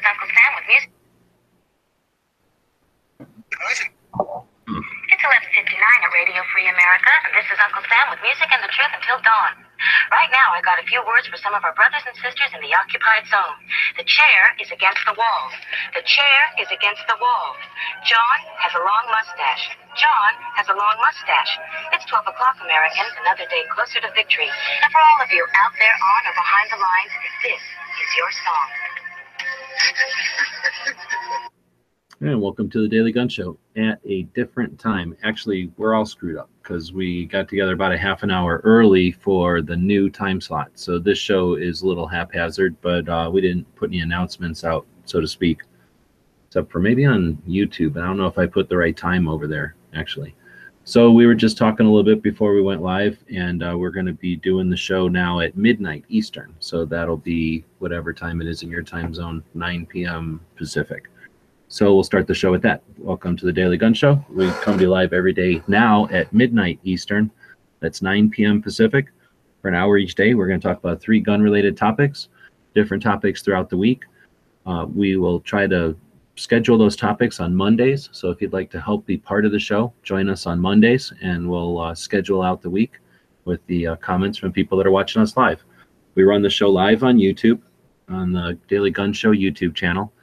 Uncle Sam with music. It's 11:59 at Radio Free America, and this is Uncle Sam with music and the truth until dawn. Right now, I got a few words for some of our brothers and sisters in the occupied zone. The chair is against the wall. The chair is against the wall. John has a long mustache. John has a long mustache. It's 12 o'clock, Americans, another day closer to victory. And for all of you out there on or behind the lines, this is your song. And welcome to the Daily Gun Show at a different time. Actually, we're all screwed up because we got together about a half an hour early for the new time slot. So this show is a little haphazard, but we didn't put any announcements out, so to speak, except for maybe on YouTube. I don't know if I put the right time over there, actually. So we were just talking a little bit before we went live, and we're going to be doing the show now at midnight Eastern. So that'll be whatever time it is in your time zone, 9 p.m. Pacific. So we'll start the show with that. Welcome to the Daily Gun Show. We come to you live every day now at midnight Eastern. That's 9 p.m. Pacific. For an hour each day, we're going to talk about 3 gun-related topics, different topics throughout the week. We will try to schedule those topics on Mondays. So if you'd like to help be part of the show, join us on Mondays, and we'll schedule out the week with the comments from people that are watching us live. We run the show live on YouTube, on the Daily Gun Show YouTube channel.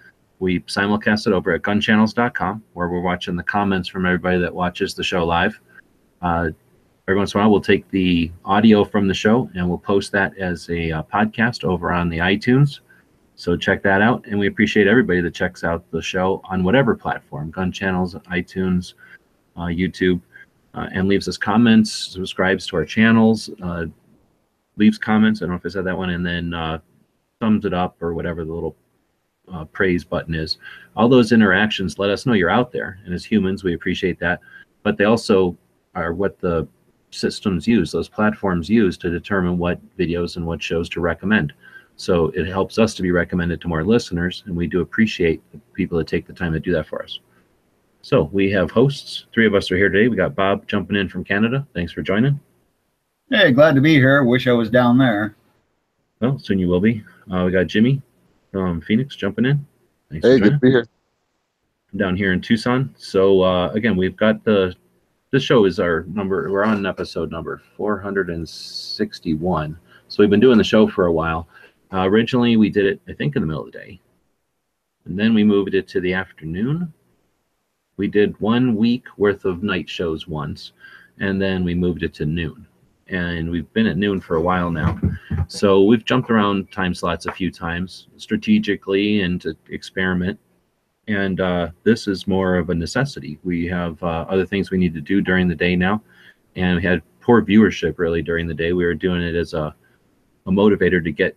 We simulcast it over at gunchannels.com, where we're watching the comments from everybody that watches the show live. Every once in a while, we'll take the audio from the show and we'll post that as a podcast over on the iTunes. So check that out. And we appreciate everybody that checks out the show on whatever platform, Gun Channels, iTunes, YouTube, and leaves us comments, subscribes to our channels, leaves comments. I don't know if I said that one, and then thumbs it up or whatever the little praise button is. All those interactions let us know you're out there, and as humans we appreciate that, but they also are what the systems use, those platforms use, to determine what videos and what shows to recommend. So it helps us to be recommended to more listeners, and we do appreciate the people that take the time to do that for us. So we have hosts. 3 of us are here today. We got Bob jumping in from Canada. Thanks for joining. Hey, glad to be here. Wish I was down there. Well, soon you will be. We got Jimmy from Phoenix jumping in. Thanks Hey, good to be here. I'm down here in Tucson. So again, we've got this show is our number. We're on episode number 461. So we've been doing the show for a while. Originally, we did it, I think, in the middle of the day. And then we moved it to the afternoon. We did 1 week worth of night shows once. And then we moved it to noon. And we've been at noon for a while now. So we've jumped around time slots a few times strategically and to experiment. And this is more of a necessity. We have other things we need to do during the day now. And we had poor viewership really during the day. We were doing it as a motivator to get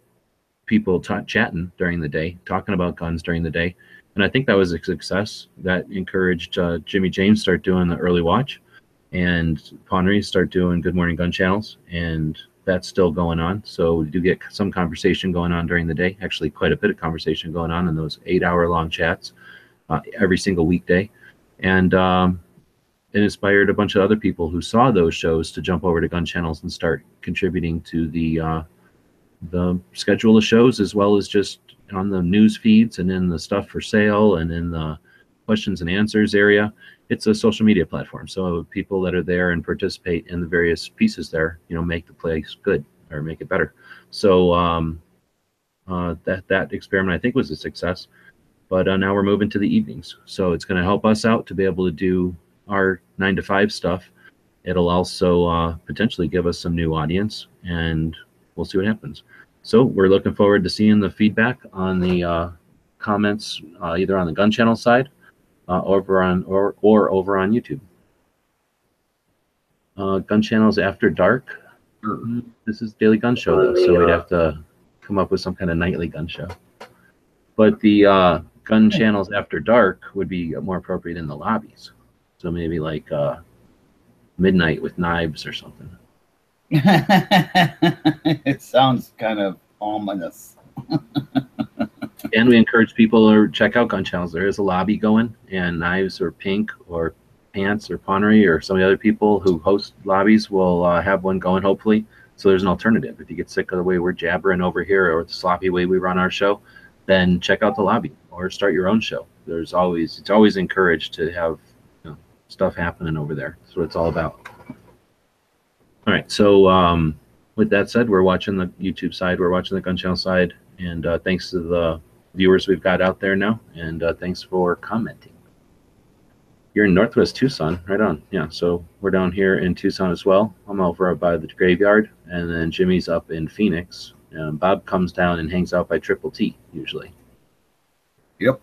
people chatting during the day, talking about guns during the day. And I think that was a success. That encouraged Jimmy James start doing the early watch, and Ponry start doing Good Morning Gun Channels, and that's still going on. So we do get some conversation going on during the day, actually quite a bit of conversation going on in those 8-hour-long chats every single weekday. And it inspired a bunch of other people who saw those shows to jump over to Gun Channels and start contributing to the schedule of shows, as well as just on the news feeds and in the stuff for sale and in the questions and answers area. It's a social media platform, so people that are there and participate in the various pieces there, make the place good or make it better. So that experiment, I think, was a success. But now we're moving to the evenings, so it's going to help us out to be able to do our 9 to 5 stuff. It'll also potentially give us some new audience, and we'll see what happens. So we're looking forward to seeing the feedback on the comments, either on the Gun Channel side, over on or over on YouTube. Gun Channels After Dark. This is Daily Gun Show, though, so we'd have to come up with some kind of nightly gun show. But the Gun Channels After Dark would be more appropriate in the lobbies. So maybe like Midnight with Knives or something. It sounds kind of ominous. And we encourage people to check out Gun Channels. There is a lobby going, and Knives or Pink or Pants or Ponry or some of the other people who host lobbies will have one going, hopefully. So there's an alternative. If you get sick of the way we're jabbering over here or the sloppy way we run our show, then check out the lobby. or start your own show. It's always encouraged to have stuff happening over there. That's what it's all about. All right, so with that said, we're watching the YouTube side, we're watching the Gun Channel side, and thanks to the viewers we've got out there now, and thanks for commenting. You're in Northwest Tucson, right on. Yeah, so we're down here in Tucson as well. I'm over by the graveyard, and then Jimmy's up in Phoenix. Bob comes down and hangs out by Triple T usually. Yep.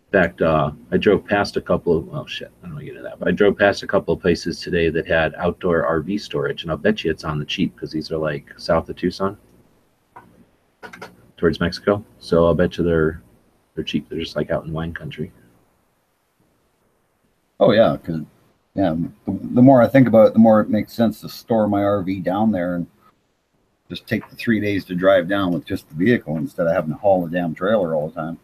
In fact, I drove past a couple of, oh shit, I don't want to get into that, but I drove past a couple of places today that had outdoor RV storage, and I'll bet you it's on the cheap because these are like south of Tucson, towards Mexico. So I'll bet you they're cheap. They're just like out in wine country. Oh yeah, because the more I think about it, the more it makes sense to store my RV down there and just take the 3 days to drive down with just the vehicle instead of having to haul the damn trailer all the time.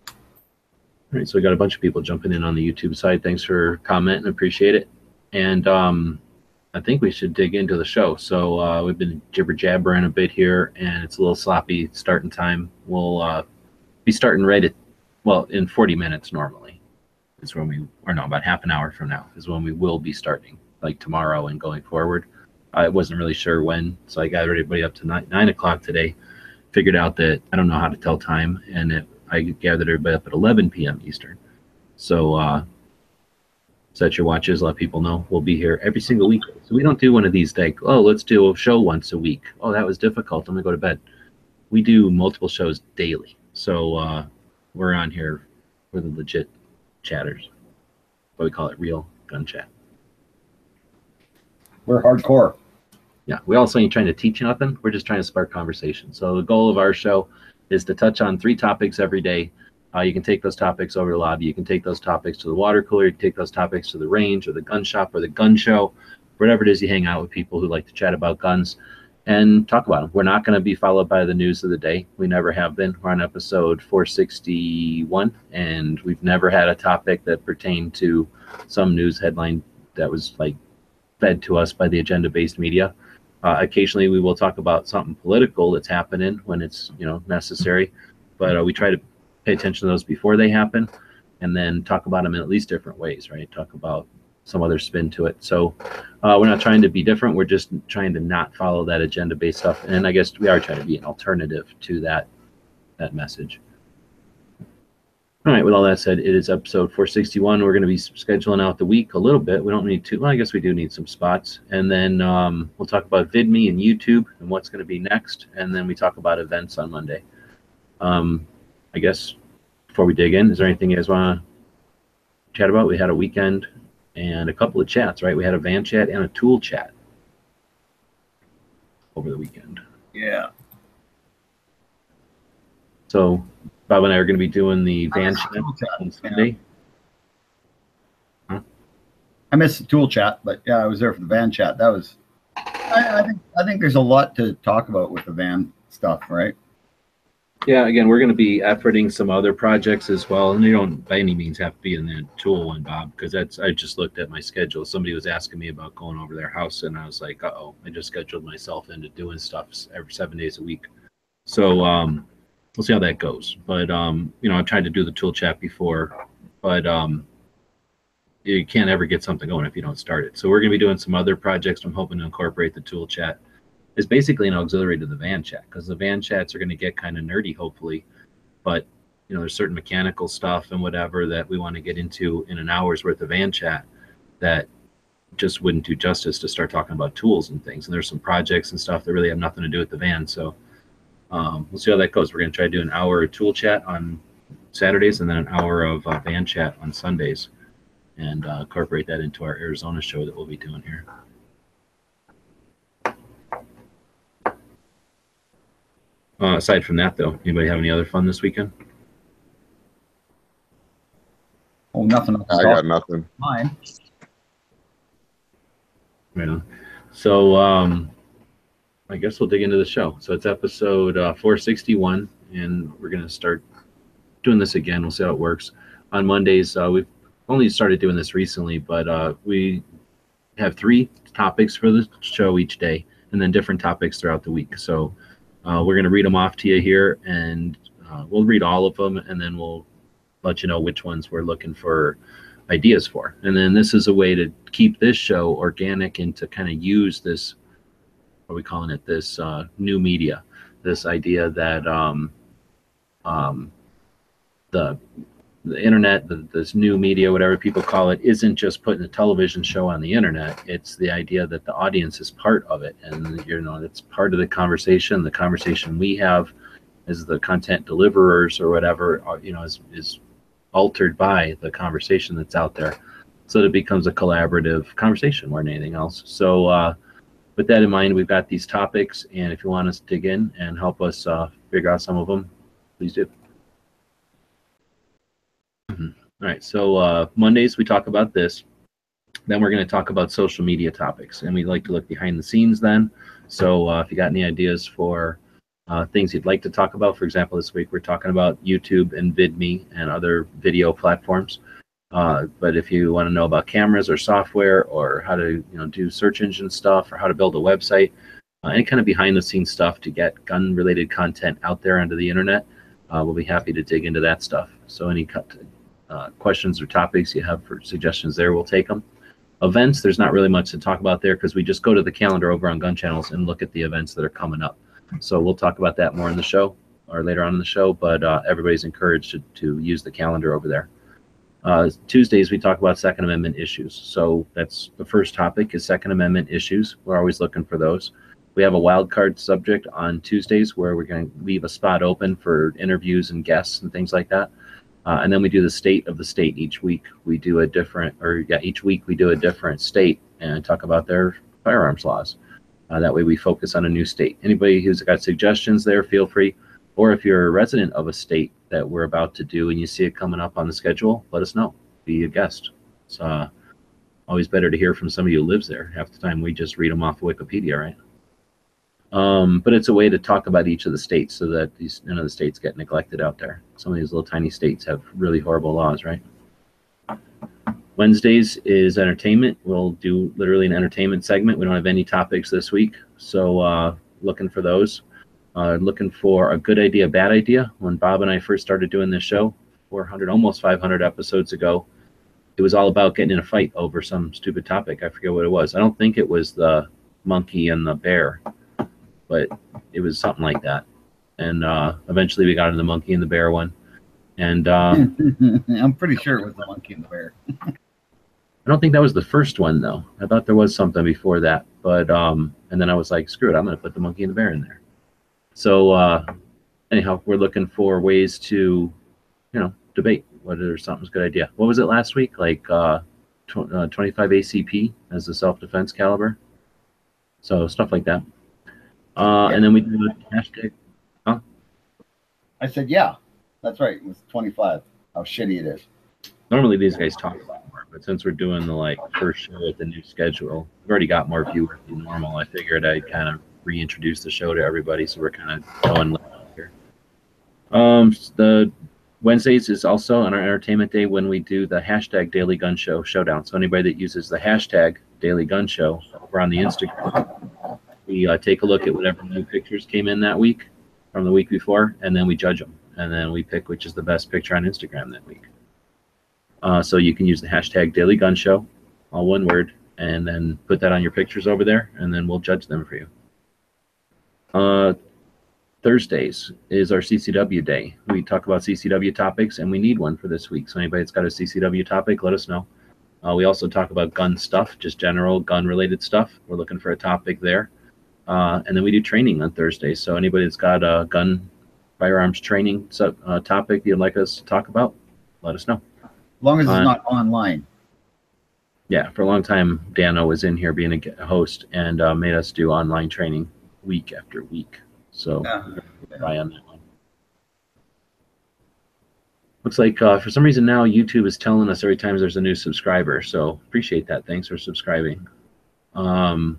All right, so we got a bunch of people jumping in on the YouTube side. Thanks for commenting, appreciate it. And I think we should dig into the show. So we've been jibber jabbering a bit here, and it's a little sloppy starting time. We'll be starting right at, well, in 40 minutes normally. Is when we, or no, about half an hour from now is when we will be starting, like tomorrow and going forward. I wasn't really sure when, so I gathered everybody up to 9 o'clock today. Figured out that I don't know how to tell time, and I gathered everybody up at 11 p.m. Eastern. So set your watches, let people know. We'll be here every single week. So we don't do one of these like, oh, let's do a show once a week. Oh, that was difficult. I'm gonna go to bed. We do multiple shows daily. So we're on here. We're the legit chatters. What we call it, real gun chat. We're hardcore. Yeah, we also ain't trying to teach you nothing. We're just trying to spark conversation. So the goal of our show is to touch on 3 topics every day. You can take those topics over to the lobby. You can take those topics to the water cooler. You can take those topics to the range or the gun shop or the gun show, whatever it is you hang out with people who like to chat about guns and talk about them. We're not going to be followed by the news of the day. We never have been. We're on episode 461, and we've never had a topic that pertained to some news headline that was like fed to us by the agenda-based media. Occasionally, we will talk about something political that's happening when it's necessary, but we try to pay attention to those before they happen, and then talk about them in at least different ways, right? Talk about some other spin to it. So we're not trying to be different. We're just trying to not follow that agenda-based stuff. And I guess we are trying to be an alternative to that message. All right, with all that said, it is episode 461. We're going to be scheduling out the week a little bit. We don't need to, well, I guess we do need some spots. And then we'll talk about VidMe and YouTube and what's going to be next. And then we talk about events on Monday. I guess before we dig in, is there anything you guys want to chat about? We had a weekend and a couple of chats, right? We had a van chat and a tool chat over the weekend. Yeah. So Bob and I are going to be doing the van chat on Sunday. Yeah. Huh? I missed the tool chat, but yeah, I was there for the van chat. That was, I think there's a lot to talk about with the van stuff, right? Yeah, again, we're going to be efforting some other projects as well, and they don't by any means have to be in the tool one, Bob, because I just looked at my schedule. Somebody was asking me about going over their house, and I was like, uh-oh, I just scheduled myself into doing stuff every 7 days a week. So we'll see how that goes. But I've tried to do the tool chat before, but you can't ever get something going if you don't start it. So we're going to be doing some other projects. I'm hoping to incorporate the tool chat. It's basically an auxiliary to the van chat, because the van chats are going to get kind of nerdy, hopefully. But there's certain mechanical stuff and whatever that we want to get into in an hour's worth of van chat that just wouldn't do justice to start talking about tools and things. And there's some projects and stuff that really have nothing to do with the van. So we'll see how that goes. We're going to try to do an hour of tool chat on Saturdays and then an hour of van chat on Sundays, and incorporate that into our Arizona show that we'll be doing here. Aside from that, though, anybody have any other fun this weekend? Oh, nothing. I got nothing. Mine. Right on. So I guess we'll dig into the show. So it's episode 461, and we're going to start doing this again. We'll see how it works. On Mondays, we've only started doing this recently, but we have 3 topics for the show each day, and then different topics throughout the week. So we're going to read them off to you here, and We'll read all of them, and then we'll let you know which ones we're looking for ideas for. And then this is a way to keep this show organic and to kind of use this, what are we calling it, this new media, this idea that the internet, this new media, whatever people call it, isn't just putting a television show on the internet. It's the idea that the audience is part of it, and it's part of the conversation. The conversation we have as the content deliverers or whatever, is altered by the conversation that's out there, so that it becomes a collaborative conversation more than anything else. So with that in mind, we've got these topics, and if you want us to dig in and help us figure out some of them, please do. All right, so Mondays we talk about this. Then we're going to talk about social media topics, and we like to look behind the scenes then. So if you got any ideas for things you'd like to talk about, for example, this week we're talking about YouTube and VidMe and other video platforms. But if you want to know about cameras or software, or how to do search engine stuff, or how to build a website, any kind of behind the scenes stuff to get gun related content out there onto the internet, we'll be happy to dig into that stuff. So any questions or topics you have for suggestions there, we'll take them. Events, there's not really much to talk about there because we just go to the calendar over on Gun Channels and look at the events that are coming up. So we'll talk about that more in the show or later on in the show, but everybody's encouraged to use the calendar over there. Tuesdays, we talk about Second Amendment issues. So that's the first topic, is Second Amendment issues. We're always looking for those. We have a wild card subject on Tuesdays where we're going to leave a spot open for interviews and guests and things like that. And then we do the state of the state. Each week we do a different, each week we do a different state and talk about their firearms laws. That way we focus on a new state. Anybody who's got suggestions there, feel free. Or if you're a resident of a state that we're about to do and you see it coming up on the schedule, let us know. Be a guest. It's always better to hear from somebody who lives there. Half the time we just read them off of Wikipedia, right? But it's a way to talk about each of the states so that none of the states get neglected out there. Some of these little tiny states have really horrible laws, right? Wednesdays is entertainment. We'll do literally an entertainment segment. We don't have any topics this week, so looking for those. Looking for a good idea, bad idea. When Bob and I first started doing this show, 400, almost 500 episodes ago, it was all about getting in a fight over some stupid topic. I forget what it was. I don't think it was the monkey and the bear, but it was something like that. And eventually we got into the monkey and the bear one. And I'm pretty sure it was the monkey and the bear. I don't think that was the first one, though. I thought there was something before that. But and then I was like, screw it, I'm going to put the monkey and the bear in there. So anyhow, we're looking for ways to, debate whether something's a good idea. What was it last week? Like 25 ACP as the self-defense caliber. So stuff like that. And then we do a hashtag. Huh? I said, yeah, that's right. It was 25. How shitty it is. Normally these guys talk a lot more, but since we're doing the first show with the new schedule, we've already got more viewers than normal. I figured I'd kind of reintroduce the show to everybody, so we're kind of going here. The Wednesdays is also on our entertainment day when we do the hashtag Daily Gun Show Showdown. So anybody that uses the hashtag Daily Gun Show over on the Instagram, we take a look at whatever new pictures came in that week from the week before, and then we judge them, and then we pick which is the best picture on Instagram that week. So you can use the hashtag Daily Gun Show, all one word, and then put that on your pictures over there, and then we'll judge them for you. Thursdays is our CCW day. We talk about CCW topics, and we need one for this week. So anybody that's got a CCW topic, let us know. We also talk about gun stuff, just general gun-related stuff. We're looking for a topic there. And then we do training on Thursdays. So anybody that's got a gun firearms training topic you'd like us to talk about, let us know. As long as it's not online. Yeah, for a long time, Dano was in here being a host and made us do online training week after week. So try on that one. Looks like for some reason now YouTube is telling us every time there's a new subscriber. So appreciate that. Thanks for subscribing. I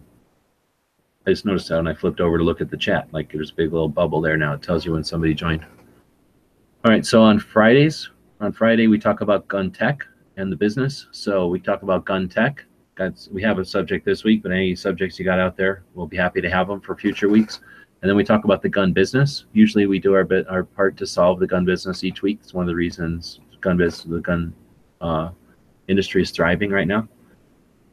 just noticed that when I flipped over to look at the chat, like there's a big little bubble there now. It tells you when somebody joined. All right, so on Friday we talk about gun tech and the business. So we talk about gun tech. We have a subject this week, but any subjects you got out there, we'll be happy to have them for future weeks. And then we talk about the gun business. Usually we do our part to solve the gun business each week. It's one of the reasons the gun industry is thriving right now.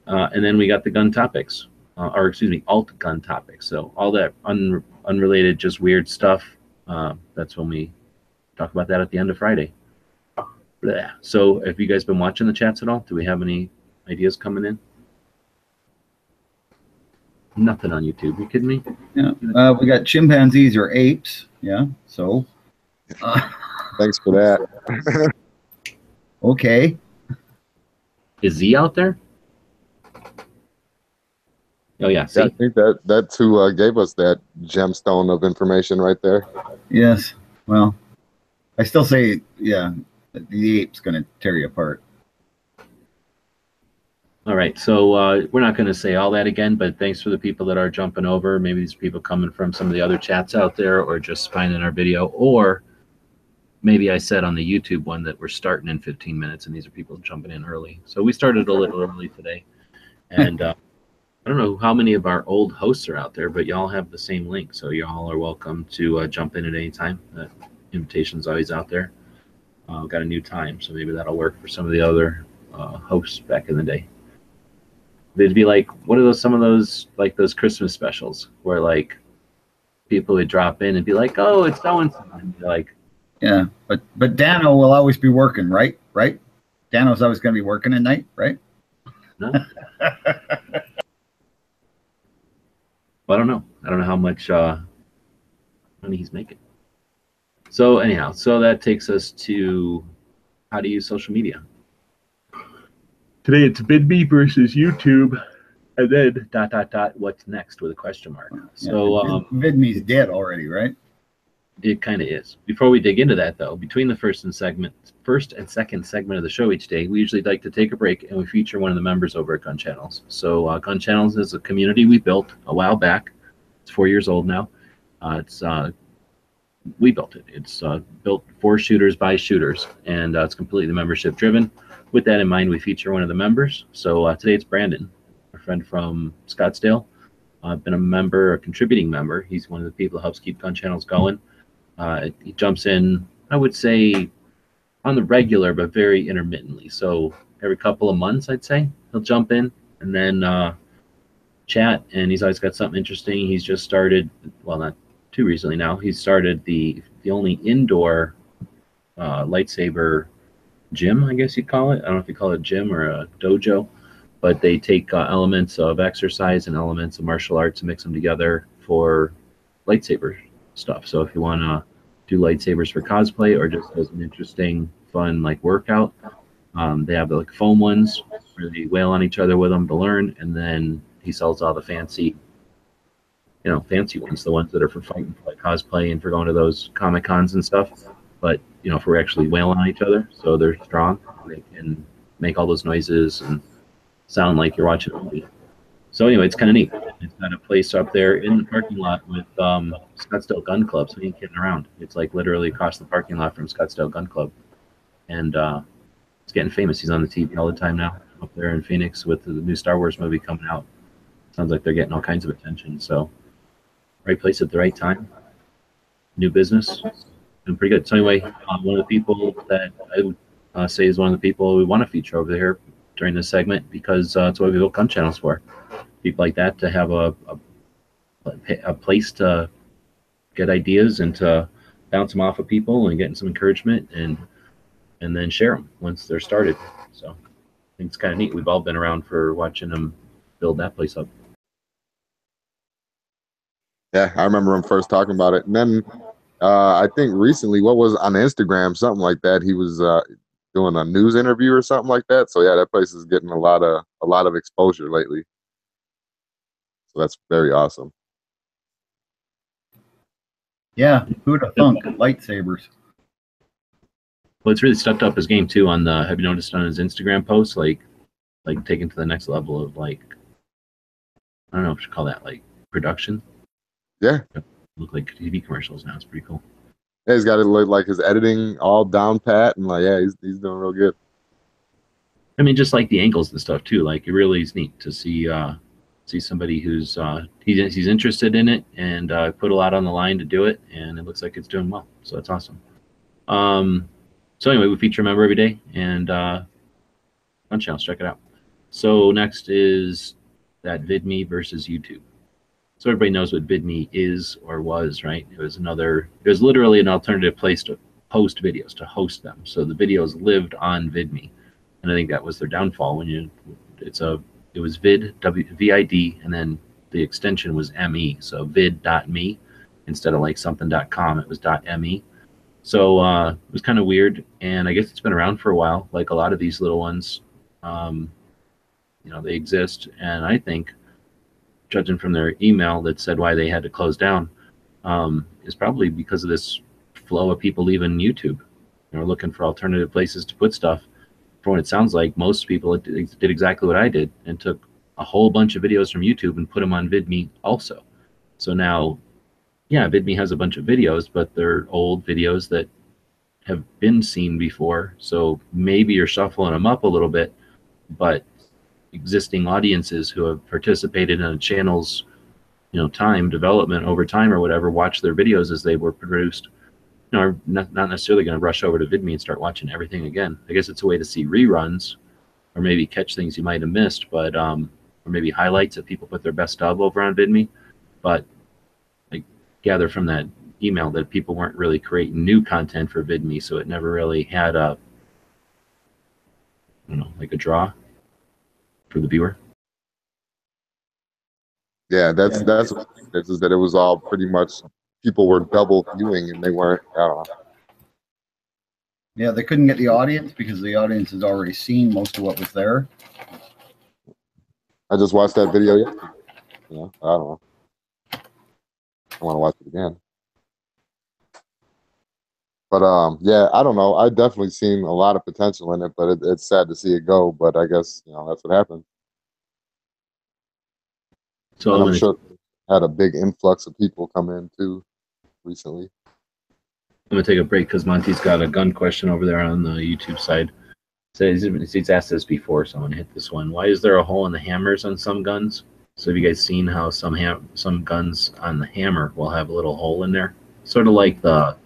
And then we got the gun topics, or excuse me, alt gun topics. So all that unrelated, just weird stuff. That's when we talk about that at the end of Friday. Blah. So have you guys been watching the chats at all? Do we have any ideas coming in? Nothing on YouTube. You kidding me? Yeah. We got chimpanzees or apes. Yeah. So. Thanks for that. Okay. Is Z out there? Oh yeah. See? Yeah, I think that's who gave us that gemstone of information right there. Yes. Well, I still say, yeah, the ape's going to tear you apart. All right, so we're not going to say all that again, but thanks for the people that are jumping over. Maybe these people coming from some of the other chats out there, or just finding our video, or maybe I said on the YouTube one that we're starting in 15 minutes, and these are people jumping in early. So we started a little early today, and I don't know how many of our old hosts are out there, but y'all have the same link, so y'all are welcome to jump in at any time. That invitation's always out there. Got a new time, so maybe that'll work for some of the other hosts back in the day. They'd be like, what are some of those, like those Christmas specials where like people would drop in and be like, oh, it's so and so, and be like, yeah, but Dano will always be working, right? Dano's always going to be working at night, right? no. Well, I don't know how much money he's making. So anyhow, so that takes us to how to use social media. Today it's BidMe versus YouTube, and then ... what's next with a question mark. So VidMe's dead already, right? It kind of is. Before we dig into that, though, between the first and second segment of the show each day, we usually like to take a break and we feature one of the members over at Gun Channels. So Gun Channels is a community we built a while back. It's 4 years old now. We built it. It's built for shooters by shooters, and it's completely membership driven. With that in mind, we feature one of the members. So today it's Brandon, a friend from Scottsdale. I've been a contributing member. He's one of the people who helps keep Gun Channels going. He jumps in, I would say, on the regular, but very intermittently. So every couple of months, I'd say, he'll jump in and then chat, and he's always got something interesting. He's just started, well, not too recently now, he started the only indoor lightsaber gym, I guess you'd call it. I don't know if you call it a gym or a dojo, but they take elements of exercise and elements of martial arts and mix them together for lightsaber stuff. So if you want to do lightsabers for cosplay or just as an interesting, fun like workout, they have like foam ones where they wail on each other with them to learn, and then he sells all the fancy ones, the ones that are for fighting, for like cosplay and for going to those Comic Cons and stuff. But for actually wailing on each other, so they're strong, they can make all those noises and sound like you're watching a movie. So anyway, it's kind of neat. It's got a place up there in the parking lot with Scottsdale Gun Club, so you ain't kidding around. It's like literally across the parking lot from Scottsdale Gun Club, and it's getting famous. He's on the TV all the time now up there in Phoenix with the new Star Wars movie coming out. Sounds like they're getting all kinds of attention. So right place at the right time. New business. Doing pretty good. So anyway, one of the people that I would say is one of the people we want to feature over there during this segment, because it's what we built Gun Channels for. People like that to have a place to get ideas and to bounce them off of people and getting some encouragement and then share them once they're started. So I think it's kind of neat. We've all been around for watching them build that place up. Yeah, I remember him first talking about it. And then I think recently, what was on Instagram, something like that, he was doing a news interview or something like that. So yeah, that place is getting a lot of exposure lately. So that's very awesome. Yeah, who'd have thunk lightsabers? Well, it's really stepped up his game too. Have you noticed on his Instagram posts, like taken to the next level of like, I don't know what you call that, like production. Yeah. Look like TV commercials now. It's pretty cool. Yeah, he's got it like his editing all down pat, and like, yeah, he's doing real good. I mean, just like the angles and stuff too. Like it really is neat to see see somebody who's he's interested in it and put a lot on the line to do it, and it looks like it's doing well. So that's awesome. So anyway, we feature a member every day, and Gun Channels, check it out. So next is that VidMe versus YouTube. So everybody knows what VidMe is or was, right? It was literally an alternative place to post videos, to host them. So the videos lived on VidMe, and I think that was their downfall. It was VID, and then the extension was ME. So vid.me instead of like something.com, it was .me. So it was kind of weird, and I guess it's been around for a while. Like a lot of these little ones, they exist, and I think, judging from their email that said why they had to close down, is probably because of this flow of people leaving YouTube. Looking for alternative places to put stuff. From what it sounds like, most people did exactly what I did and took a whole bunch of videos from YouTube and put them on VidMe also. So now, yeah, VidMe has a bunch of videos, but they're old videos that have been seen before. So maybe you're shuffling them up a little bit, but existing audiences who have participated in a channel's time development over time or whatever, watch their videos as they were produced, are not necessarily going to rush over to VidMe and start watching everything again. I guess it's a way to see reruns or maybe catch things you might have missed, but or maybe highlights that people put their best of over on VidMe. But I gather from that email that people weren't really creating new content for VidMe, so it never really had a draw for the viewer. Yeah, that's what it is that it was all pretty much people were double viewing and they weren't. I don't know. Yeah, they couldn't get the audience because the audience has already seen most of what was there. I just watched that video yesterday. I don't know. I want to watch it again. But yeah, I don't know. I definitely seen a lot of potential in it, but it's sad to see it go. But I guess that's what happened. So and I'm sure had a big influx of people come in too recently. I'm gonna take a break because Monty's got a gun question over there on the YouTube side. So he's asked this before, so I'm gonna hit this one. Why is there a hole in the hammers on some guns? So have you guys seen how some guns on the hammer will have a little hole in there, sort of like the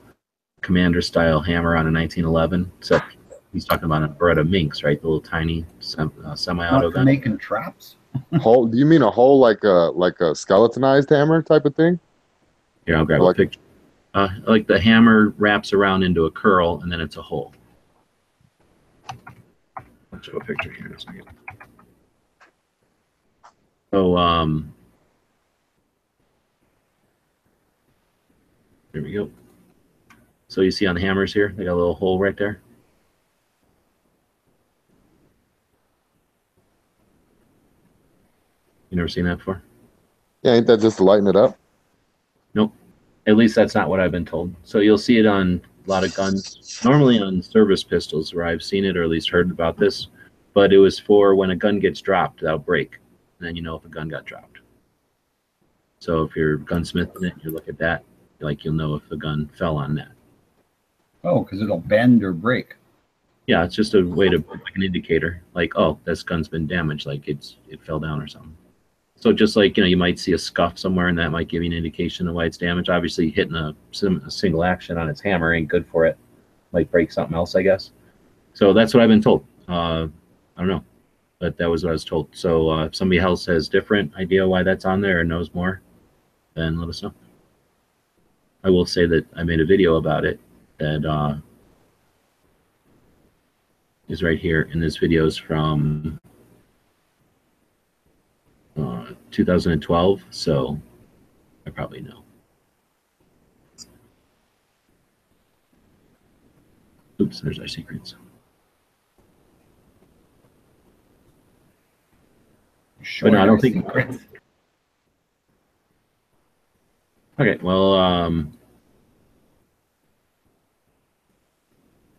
Commander style hammer on a 1911? Except he's talking about a Beretta Minx, right? The little tiny semi-auto gun. Making traps. Hole? Do you mean a hole like a skeletonized hammer type of thing? Here, I'll grab a picture. Like the hammer wraps around into a curl, and then it's a hole. I'll show a picture here in a second. So, there we go. So you see on the hammers here, they got a little hole right there. You never seen that before? Yeah, ain't that just to lighten it up? Nope. At least that's not what I've been told. So you'll see it on a lot of guns, normally on service pistols where I've seen it or at least heard about this, but it was for when a gun gets dropped, that'll break. And then you know if a gun got dropped. So if you're gunsmithing it, you look at that, you'll know if the gun fell on that. Oh, because it'll bend or break. Yeah, it's just a way to, like an indicator, like, oh, this gun's been damaged, like it fell down or something. So just like, you might see a scuff somewhere and that might give you an indication of why it's damaged. Obviously, hitting a single action on its hammer ain't good for it. Might break something else, I guess. So that's what I've been told. I don't know, but that was what I was told. So if somebody else has different idea why that's on there or knows more, then let us know. I will say that I made a video about it that is right here, and this video is from 2012, so I probably know. Oops, there's our secrets. Sure, but no, I don't think. Secrets. Okay, well,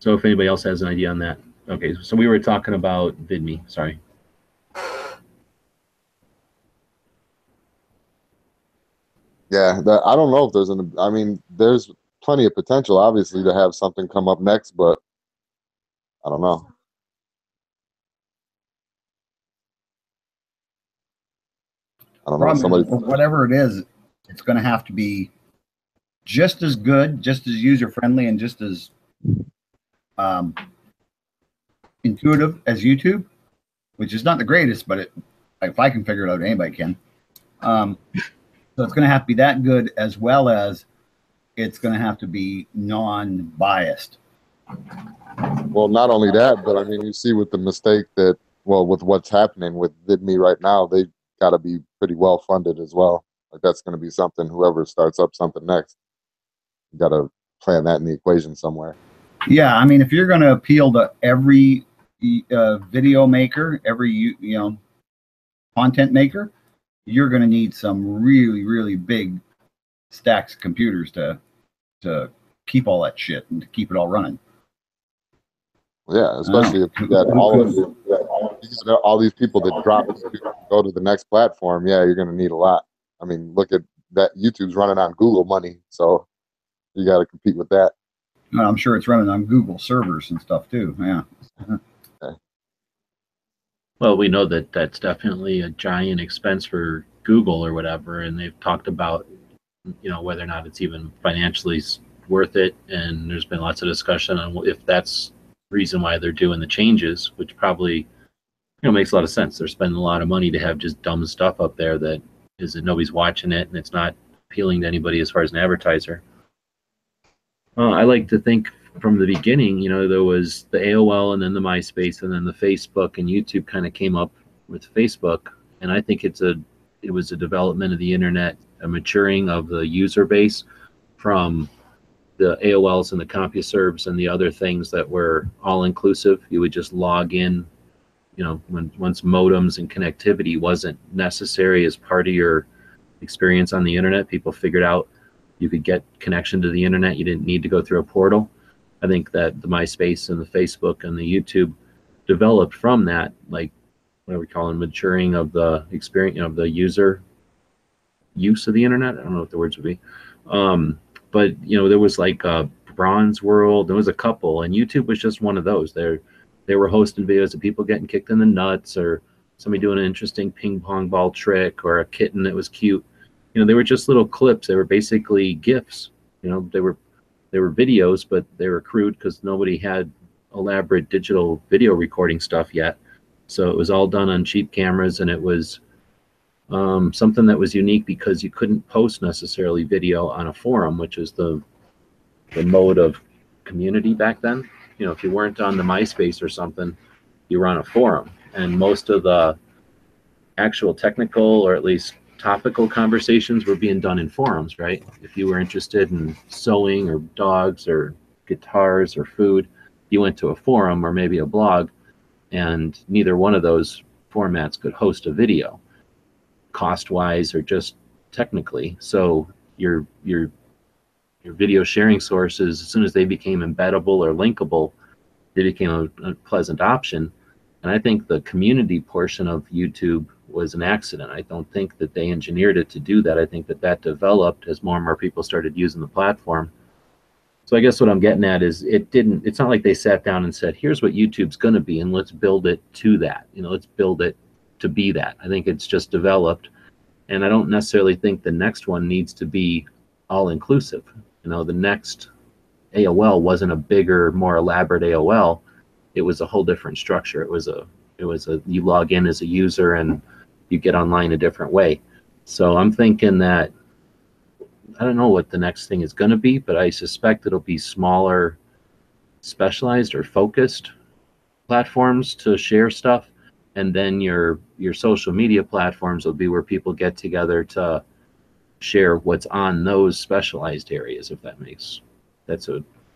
so if anybody else has an idea on that. Okay, so we were talking about VidMe, sorry. Yeah, I don't know if there's I mean, there's plenty of potential, obviously, to have something come up next, but I don't know. I don't know. Problem Somebody, is, whatever it is, it's going to have to be just as good, just as user friendly, and just as intuitive as YouTube, which is not the greatest, but if I can figure it out, anybody can. So it's going to have to be that good, as well as it's going to have to be non-biased. well, not only that, but I mean, you see with the mistake that, well, with what's happening with VidMe right now, they got to be pretty well funded as well. Like that's going to be something, whoever starts up something next, you got to plan that in the equation somewhere. Yeah, I mean, if you're going to appeal to every video maker, every content maker, you're going to need some really, really big stacks of computers to keep all that shit and to keep it all running. Yeah, especially if you got all these people that drop to go to the next platform. Yeah, you're going to need a lot. I mean, look at that. YouTube's running on Google money, so you got to compete with that. Well, I'm sure it's running on Google servers and stuff too. Yeah. Okay. Well, we know that that's definitely a giant expense for Google or whatever, and they've talked about, whether or not it's even financially worth it. And there's been lots of discussion on if that's the reason why they're doing the changes, which probably, makes a lot of sense. They're spending a lot of money to have just dumb stuff up there that nobody's watching it and it's not appealing to anybody as far as an advertiser. I like to think from the beginning, there was the AOL and then the MySpace and then the Facebook, and YouTube kind of came up with Facebook. And I think it was a development of the internet, a maturing of the user base from the AOLs and the CompuServes and the other things that were all inclusive. You would just log in, once modems and connectivity wasn't necessary as part of your experience on the internet, people figured out you could get connection to the internet. You didn't need to go through a portal. I think that the MySpace and the Facebook and the YouTube developed from that, like what are we calling maturing of the experience of the user use of the internet. I don't know what the words would be. But there was like a Bronze World. There was a couple, and YouTube was just one of those. They were hosting videos of people getting kicked in the nuts, or somebody doing an interesting ping pong ball trick, or a kitten that was cute. They were just little clips. They were basically GIFs. They were videos, but they were crude because nobody had elaborate digital video recording stuff yet. So it was all done on cheap cameras, and it was something that was unique because you couldn't post necessarily video on a forum, which is the mode of community back then. If you weren't on the MySpace or something, you were on a forum, and most of the actual technical, or at least topical conversations were being done in forums, right? If you were interested in sewing or dogs or guitars or food, you went to a forum or maybe a blog, and neither one of those formats could host a video, cost-wise or just technically. So your video sharing sources, as soon as they became embeddable or linkable, they became a pleasant option. And I think the community portion of YouTube was an accident. I don't think that they engineered it to do that. I think that developed as more and more people started using the platform. So I guess what I'm getting at is it's not like they sat down and said, here's what YouTube's going to be, and let's build it to that. Let's build it to be that. I think it's just developed. And I don't necessarily think the next one needs to be all inclusive. The next AOL wasn't a bigger, more elaborate AOL. It was a whole different structure. It was a you log in as a user and you get online a different way. So I'm thinking that I don't know what the next thing is going to be, but I suspect it'll be smaller, specialized or focused platforms to share stuff, and then your social media platforms will be where people get together to share what's on those specialized areas. If that makes I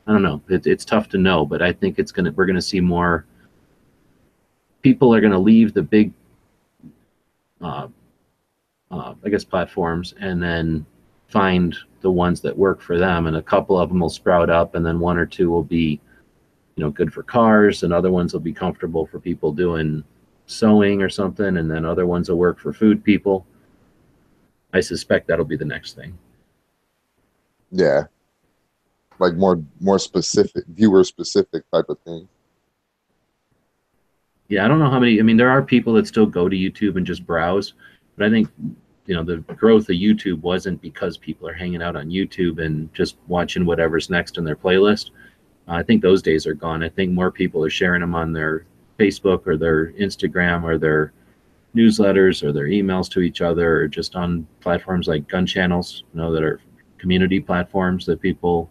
don't know. It's tough to know, but I think we're gonna see more people are gonna leave the big I guess platforms and then find the ones that work for them, and a couple of them will sprout up, and then one or two will be good for cars, and other ones will be comfortable for people doing sewing or something, and then other ones will work for food people. I suspect that'll be the next thing. Yeah, like more specific, viewer specific type of thing. Yeah, I don't know how many. I mean, there are people that still go to YouTube and just browse, but I think the growth of YouTube wasn't because people are hanging out on YouTube and just watching whatever's next in their playlist. I think those days are gone. I think more people are sharing them on their Facebook or their Instagram or their newsletters or their emails to each other, or just on platforms like gun channels, that are community platforms that people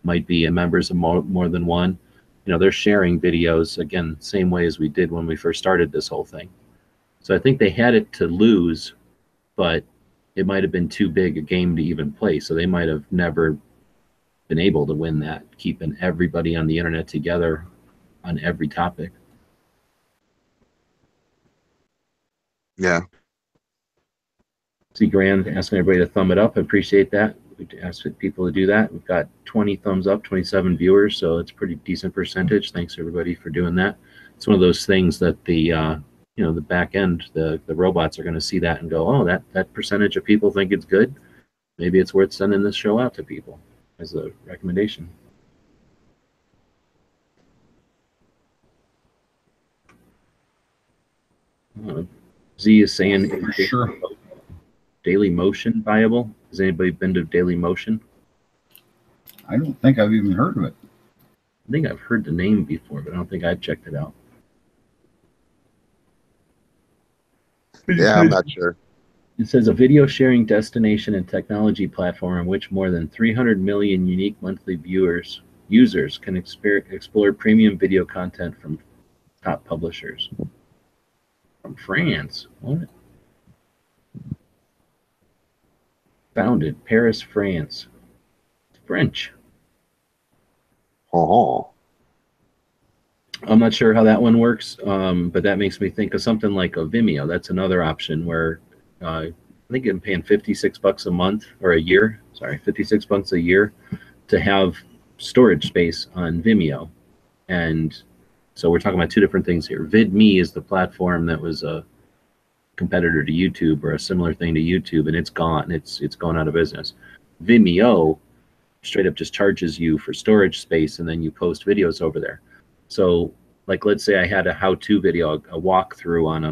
might be members of more than one. They're sharing videos, again, same way as we did when we first started this whole thing. So I think they had it to lose, but it might have been too big a game to even play. So they might have never been able to win that, keeping everybody on the internet together on every topic. Yeah. See Grand asking everybody to thumb it up. I appreciate that. We asked people to do that. We've got 20 thumbs up, 27 viewers, so it's a pretty decent percentage. Thanks everybody for doing that. It's one of those things that the the back end, the robots are going to see that and go, oh, that percentage of people think it's good. Maybe it's worth sending this show out to people as a recommendation. Z is saying, sure. Daily Motion viable? Has anybody been to Daily Motion? I don't think I've even heard of it. I think I've heard the name before, but I don't think I've checked it out. Yeah, I'm not sure. It says a video sharing destination and technology platform on which more than 300 million unique monthly users can explore premium video content from top publishers. From France. What? Founded Paris, France. French. Oh. I'm not sure how that one works, but that makes me think of something like a Vimeo. That's another option where I think I'm paying $56 a month or a year. Sorry, $56 a year to have storage space on Vimeo. And so we're talking about two different things here. VidMe is the platform that was a competitor to YouTube or a similar thing to YouTube, and it's gone. It's gone out of business. Vimeo straight up just charges you for storage space, and then you post videos over there. So, like, let's say I had a how-to video, a walkthrough on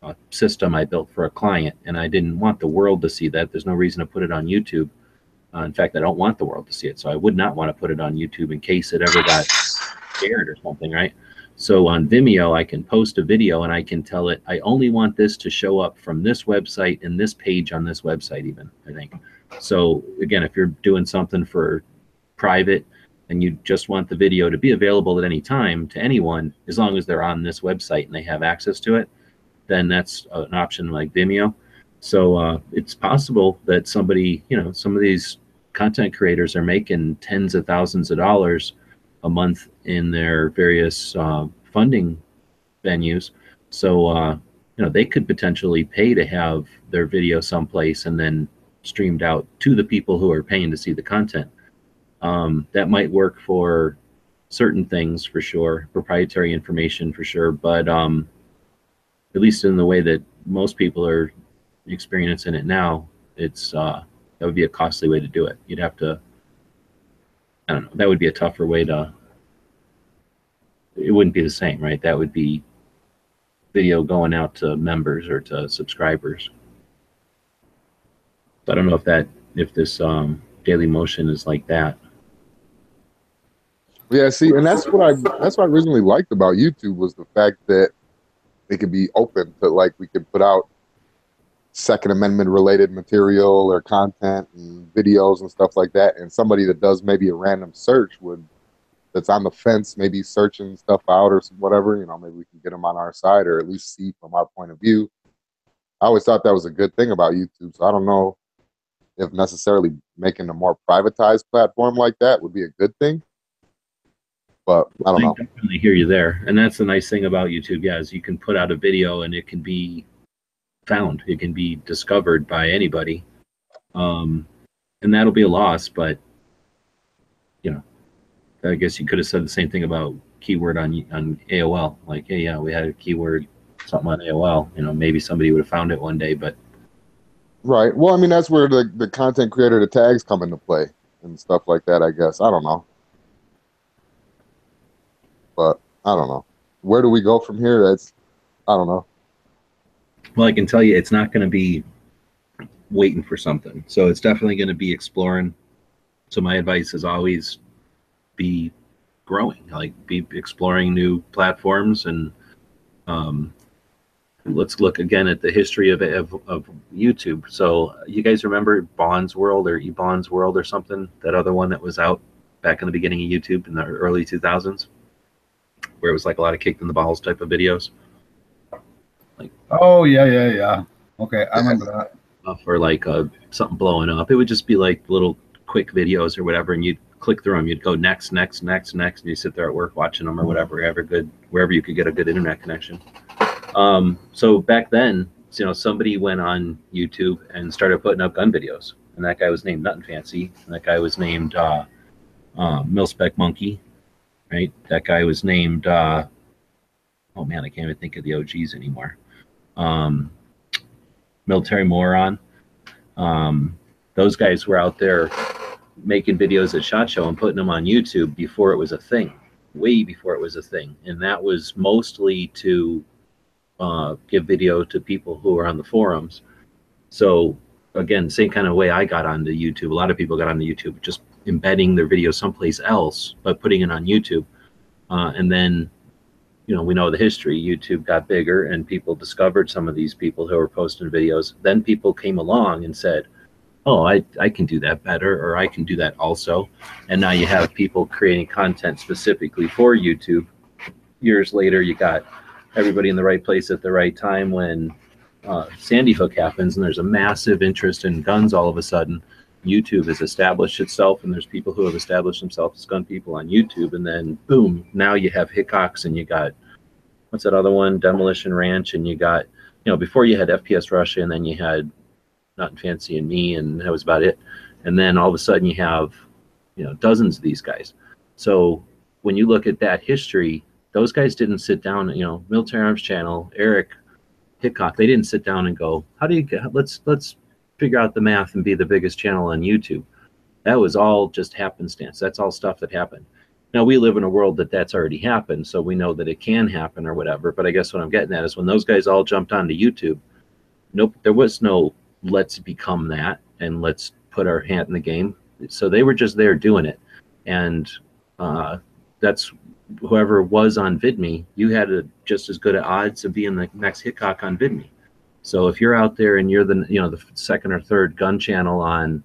a system I built for a client, and I didn't want the world to see that. There's no reason to put it on YouTube. In fact, I don't want the world to see it, so I would not want to put it on YouTube in case it ever got shared or something, right? So on Vimeo, I can post a video and I can tell it, I only want this to show up from this website and this page on this website even, I think. So again, if you're doing something for private and you just want the video to be available at any time to anyone, as long as they're on this website and they have access to it, then that's an option like Vimeo. So it's possible that somebody, some of these content creators are making tens of thousands of dollars a month in their various funding venues. So, they could potentially pay to have their video someplace and then streamed out to the people who are paying to see the content. That might work for certain things for sure, proprietary information for sure, but at least in the way that most people are experiencing it now, it's that would be a costly way to do it. You'd have to, I don't know, that would be a tougher way to, it wouldn't be the same, right? That would be video going out to members or to subscribers. So I don't know if this Daily Motion is like that. Yeah, see, and that's what I originally liked about YouTube was the fact that it could be open to, like, we could put out Second Amendment related material or content and videos and stuff like that, and somebody that does maybe a random search that's on the fence, maybe searching stuff out or whatever, maybe we can get them on our side or at least see from our point of view. I always thought that was a good thing about YouTube. So I don't know if necessarily making a more privatized platform like that would be a good thing, but I don't know. I definitely hear you there. And that's the nice thing about YouTube, is you can put out a video and it can be found. It can be discovered by anybody. And that'll be a loss, but I guess you could have said the same thing about keyword on AOL. Like, hey, yeah, we had a keyword, something on AOL. Maybe somebody would have found it one day, but. Right. Well, I mean, that's where the content creator, the tags come into play and stuff like that, I guess. I don't know. But I don't know. Where do we go from here? I don't know. Well, I can tell you it's not going to be waiting for something. So it's definitely going to be exploring. So my advice is always be growing, like be exploring new platforms. And let's look again at the history of YouTube. So you guys remember Bond's World or Ebon's World or something? That other one that was out back in the beginning of YouTube in the early 2000s, where it was like a lot of kicked in the balls type of videos. Like, oh yeah. Okay, I remember that. Or like something blowing up. It would just be like little quick videos or whatever, and you'd click through them. You'd go next, and you sit there at work watching them or whatever, wherever you could get a good internet connection. So back then, you know, somebody went on YouTube and started putting up gun videos, and that guy was named Nuttin' Fancy, and that guy was named Mil-Spec Monkey, right? That guy was named oh man, I can't even think of the OGs anymore. Military Moron. Those guys were out there making videos at SHOT Show and putting them on YouTube before it was a thing, way before it was a thing. And that was mostly to give video to people who were on the forums. So again, same kind of way I got onto YouTube. A lot of people got onto YouTube just embedding their video someplace else, but putting it on YouTube. And then, you know, we know the history. YouTube got bigger and people discovered some of these people who were posting videos. Then people came along and said, oh, I can do that better, or I can do that also. And now you have people creating content specifically for YouTube. Years later, you got everybody in the right place at the right time when Sandy Hook happens and there's a massive interest in guns all of a sudden. YouTube has established itself, and there's people who have established themselves as gun people on YouTube, and then boom, now you have Hickox, and you got, what's that other one, Demolition Ranch, and you got, you know, before you had FPS Russia, and then you had Nuttin' Fancy and me, and that was about it. And then all of a sudden you have, you know, dozens of these guys. So when you look at that history, those guys didn't sit down, you know, Military Arms Channel, Eric, Hickok, they didn't sit down and go, how do you get, let's figure out the math and be the biggest channel on YouTube. That was all just happenstance. That's all stuff that happened. Now we live in a world that's already happened, so we know that it can happen or whatever. But I guess what I'm getting at is when those guys all jumped onto YouTube, nope, there was no let's become that and let's put our hand in the game. So they were just there doing it. And that's whoever was on VidMe, you had just as good odds of being the next Hickok on VidMe. So if you're out there and you're the, you know, the second or third gun channel on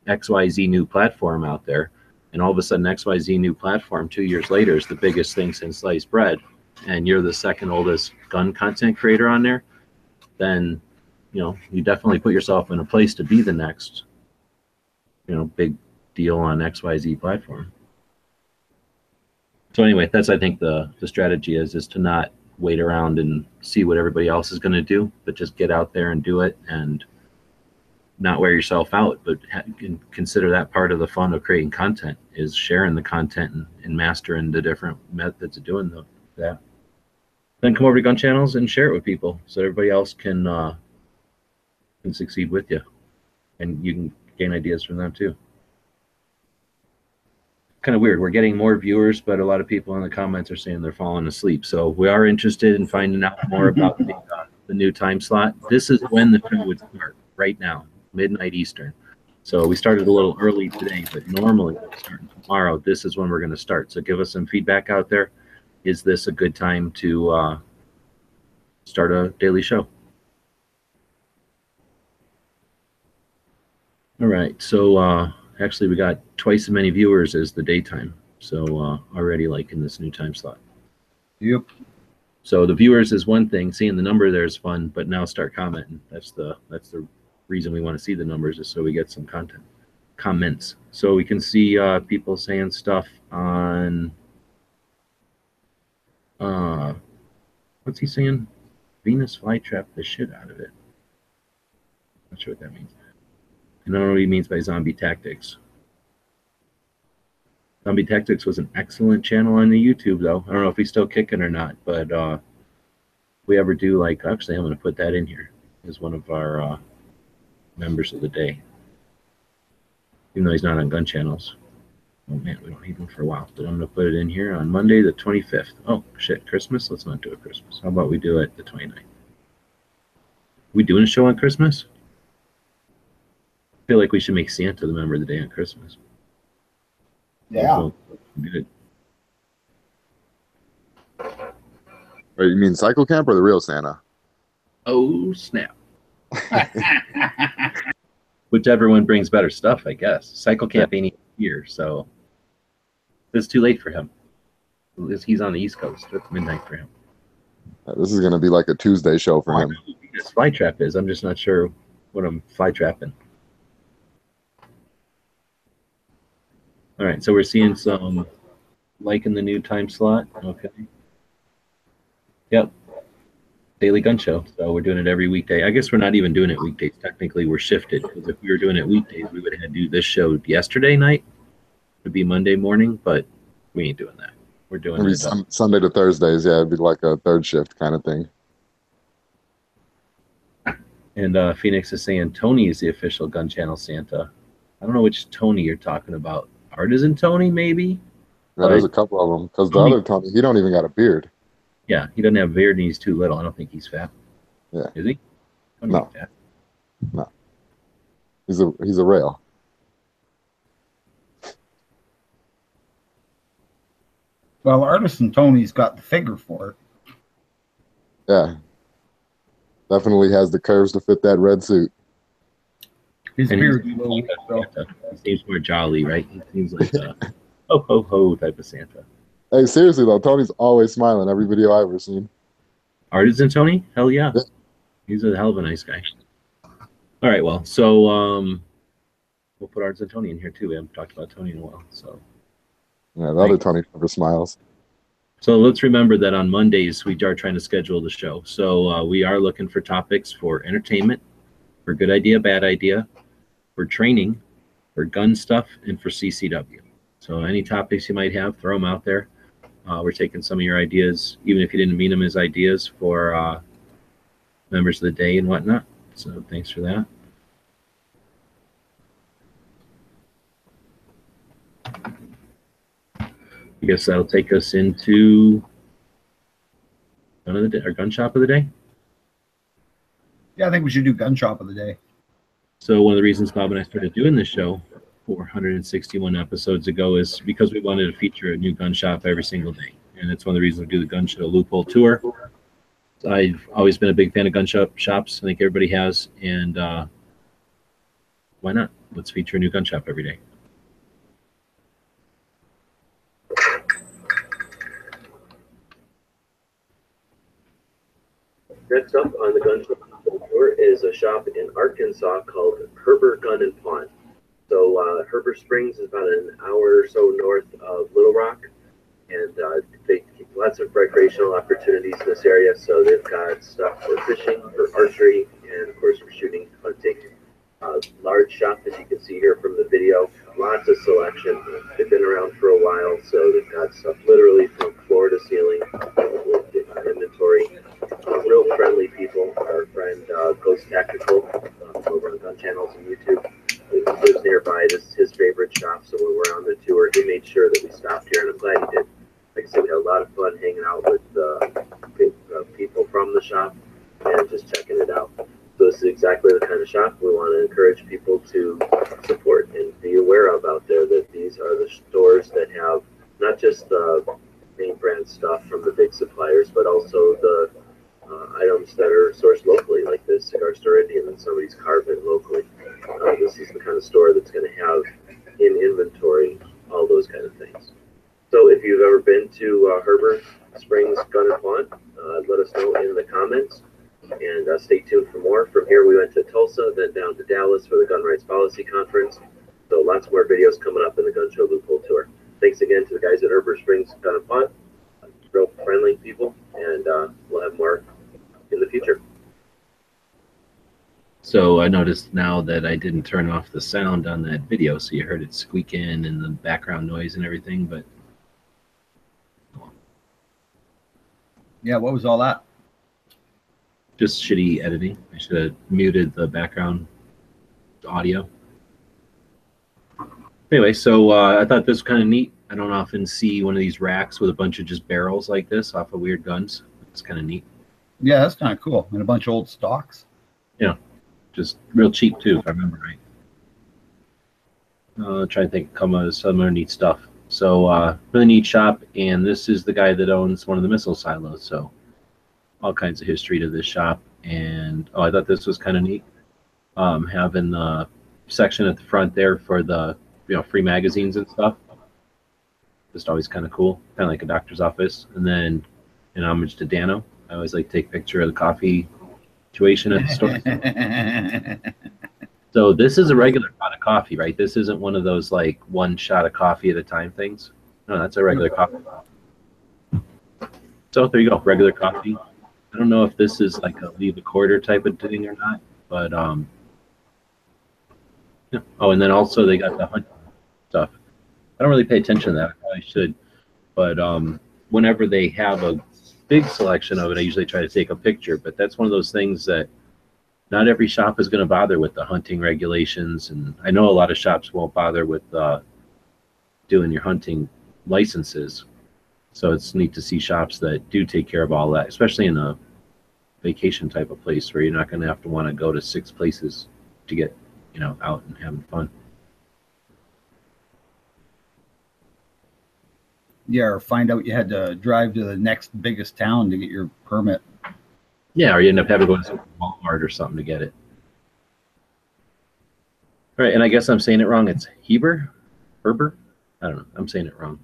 XYZ new platform out there, and all of a sudden XYZ new platform 2 years later is the biggest thing since sliced bread, and you're the second oldest gun content creator on there, then, you know, you definitely put yourself in a place to be the next, you know, big deal on XYZ platform. So anyway, that's, I think the strategy is to not wait around and see what everybody else is going to do, but just get out there and do it, and not wear yourself out, but consider that part of the fun of creating content is sharing the content and mastering the different methods of doing that. Then come over to gun channels and share it with people so everybody else can succeed with you, and you can gain ideas from them too. Kind of weird. We're getting more viewers, but a lot of people in the comments are saying they're falling asleep. So we are interested in finding out more about the new time slot. This is when the show would start, right now, midnight Eastern. So we started a little early today, but normally we're starting tomorrow. This is when we're going to start. So give us some feedback out there. Is this a good time to start a daily show? All right. So actually, we got twice as many viewers as the daytime. So already liking this new time slot. Yep. So the viewers is one thing. Seeing the number there is fun, but now start commenting. That's the reason we want to see the numbers, is so we get some comments. So we can see people saying stuff on what's he saying? Venus flytrap the shit out of it. Not sure what that means. I don't know what he means by Zombie Tactics. Zombie Tactics was an excellent channel on the YouTube, though. I don't know if he's still kicking or not, but if we ever do, like, actually, I'm going to put that in here as one of our members of the day. Even though he's not on gun channels. Oh, man, we don't need one for a while. But I'm going to put it in here on Monday the 25th. Oh, shit, Christmas? Let's not do it Christmas. How about we do it the 29th? We doing a show on Christmas? feel like we should make Santa the member of the day on Christmas. Yeah. Good. Or you mean Cycle Camp or the real Santa? Oh, snap. Whichever one brings better stuff, I guess. Cycle Camp ain't even here, so it's too late for him. He's on the East Coast. It's midnight for him. This is going to be like a Tuesday show for him. This Flytrap is. I'm just not sure what I'm flytrapping. All right, so we're seeing some liking the new time slot. Okay. Yep. Daily Gun Show. So we're doing it every weekday. I guess we're not even doing it weekdays. Technically, we're shifted, because if we were doing it weekdays, we would have had to do this show yesterday night. It would be Monday morning, but we ain't doing that. We're doing Maybe it Sunday to Thursdays. Yeah, it'd be like a third shift kind of thing. And Phoenix is saying Tony is the official Gun Channel Santa. I don't know which Tony you're talking about. Artisan Tony, maybe? Yeah, there's a couple of them. Because the other Tony, he don't even got a beard. Yeah, he doesn't have a beard and he's too little. I don't think he's fat. Yeah. Is he? No. Fat. No. He's a rail. Well, Artisan Tony's got the figure for it. Yeah. Definitely has the curves to fit that red suit. His And beard he's low. So. He seems more jolly, right? He seems like a ho ho ho type of Santa. Hey, seriously though, Tony's always smiling every video I've ever seen. Artisan Tony? Hell yeah. Yeah. He's a hell of a nice guy. All right, well, so we'll put Artisan Tony in here too. We haven't talked about Tony in a while, so. Yeah, the other Tony never smiles. So let's remember that on Mondays, we are trying to schedule the show. So we are looking for topics for entertainment, for good idea, bad idea, for training, for gun stuff, and for CCW. So any topics you might have, throw them out there. We're taking some of your ideas, even if you didn't mean them as ideas, for members of the day and whatnot. So thanks for that. I guess that'll take us into gun of the day, or gun shop of the day. Yeah, I think we should do gun shop of the day. So one of the reasons Bob and I started doing this show 461 episodes ago is because we wanted to feature a new gun shop every single day. And it's one of the reasons we do the Gun Show Loophole Tour. I've always been a big fan of gun shops. I think everybody has. And why not? Let's feature a new gun shop every day. Next up on the Gun Show Tour is a shop in Arkansas called Herbert Gun and Pawn. So Herbert Springs is about an hour or so north of Little Rock, and they keep lots of recreational opportunities in this area. So they've got stuff for fishing, for archery, and of course for shooting, hunting. Large shop, as you can see here from the video. Lots of selection. They've been around for a while, so they've got stuff literally from floor to ceiling with inventory. Real friendly people. Our friend Ghost Tactical over on Gun Channels and YouTube. He lives nearby. This is his favorite shop, so when we're on the tour, he made sure that we stopped here, and I'm glad he did. Like I said, we had a lot of fun hanging out with people from the shop and just checking it out. So this is exactly the kind of shop we want to encourage people to support and be aware of out there, that these are the stores that have not just the name brand stuff from the big suppliers, but also the items that are sourced locally, like this Cigar Store Indian that somebody's carved in locally. This is the kind of store that's going to have in inventory all those kind of things. So if you've ever been to Herbert Springs Gun and Pawn, let us know in the comments. And stay tuned for more. From here, we went to Tulsa, then down to Dallas for the Gun Rights Policy Conference. So lots more videos coming up in the Gun Show Loophole Tour. Thanks again to the guys at Herbert Springs Gun and Pawn. Real friendly people, and we'll have more in the future. So I noticed now that I didn't turn off the sound on that video, so you heard it squeak in and the background noise and everything, but Yeah, what was all that? just shitty editing. I should have muted the background audio. Anyway, so I thought this was kind of neat. I don't often see one of these racks with a bunch of just barrels like this off of weird guns. It's kind of neat. Yeah, that's kind of cool. And a bunch of old stocks. Yeah, just real cheap too, if I remember right. Trying to think of some other neat stuff. So really neat shop, and this is the guy that owns one of the missile silos. So all kinds of history to this shop. And I thought this was kind of neat, having the section at the front there for the free magazines and stuff. Just always kind of cool, kind of like a doctor's office. And then in homage to Dano, I always like to take a picture of the coffee situation at the store. So this is a regular pot of coffee, right? This isn't one of those like one shot of coffee at a time things. No, that's a regular coffee. So there you go, regular coffee. I don't know if this is like a leave a quarter type of thing or not, but yeah. Oh, and then also they got the hunt stuff. I don't really pay attention to that. I probably should, but whenever they have a big selection of it, I usually try to take a picture. But that's one of those things that not every shop is going to bother with the hunting regulations, and I know a lot of shops won't bother with doing your hunting licenses. So it's neat to see shops that do take care of all that, especially in a vacation type of place where you're not going to have to want to go to 6 places to get out and having fun. Yeah, or find out you had to drive to the next biggest town to get your permit. Yeah, or you end up having to go to Walmart or something to get it. All right, and I guess I'm saying it wrong. It's Herber? I don't know. I'm saying it wrong.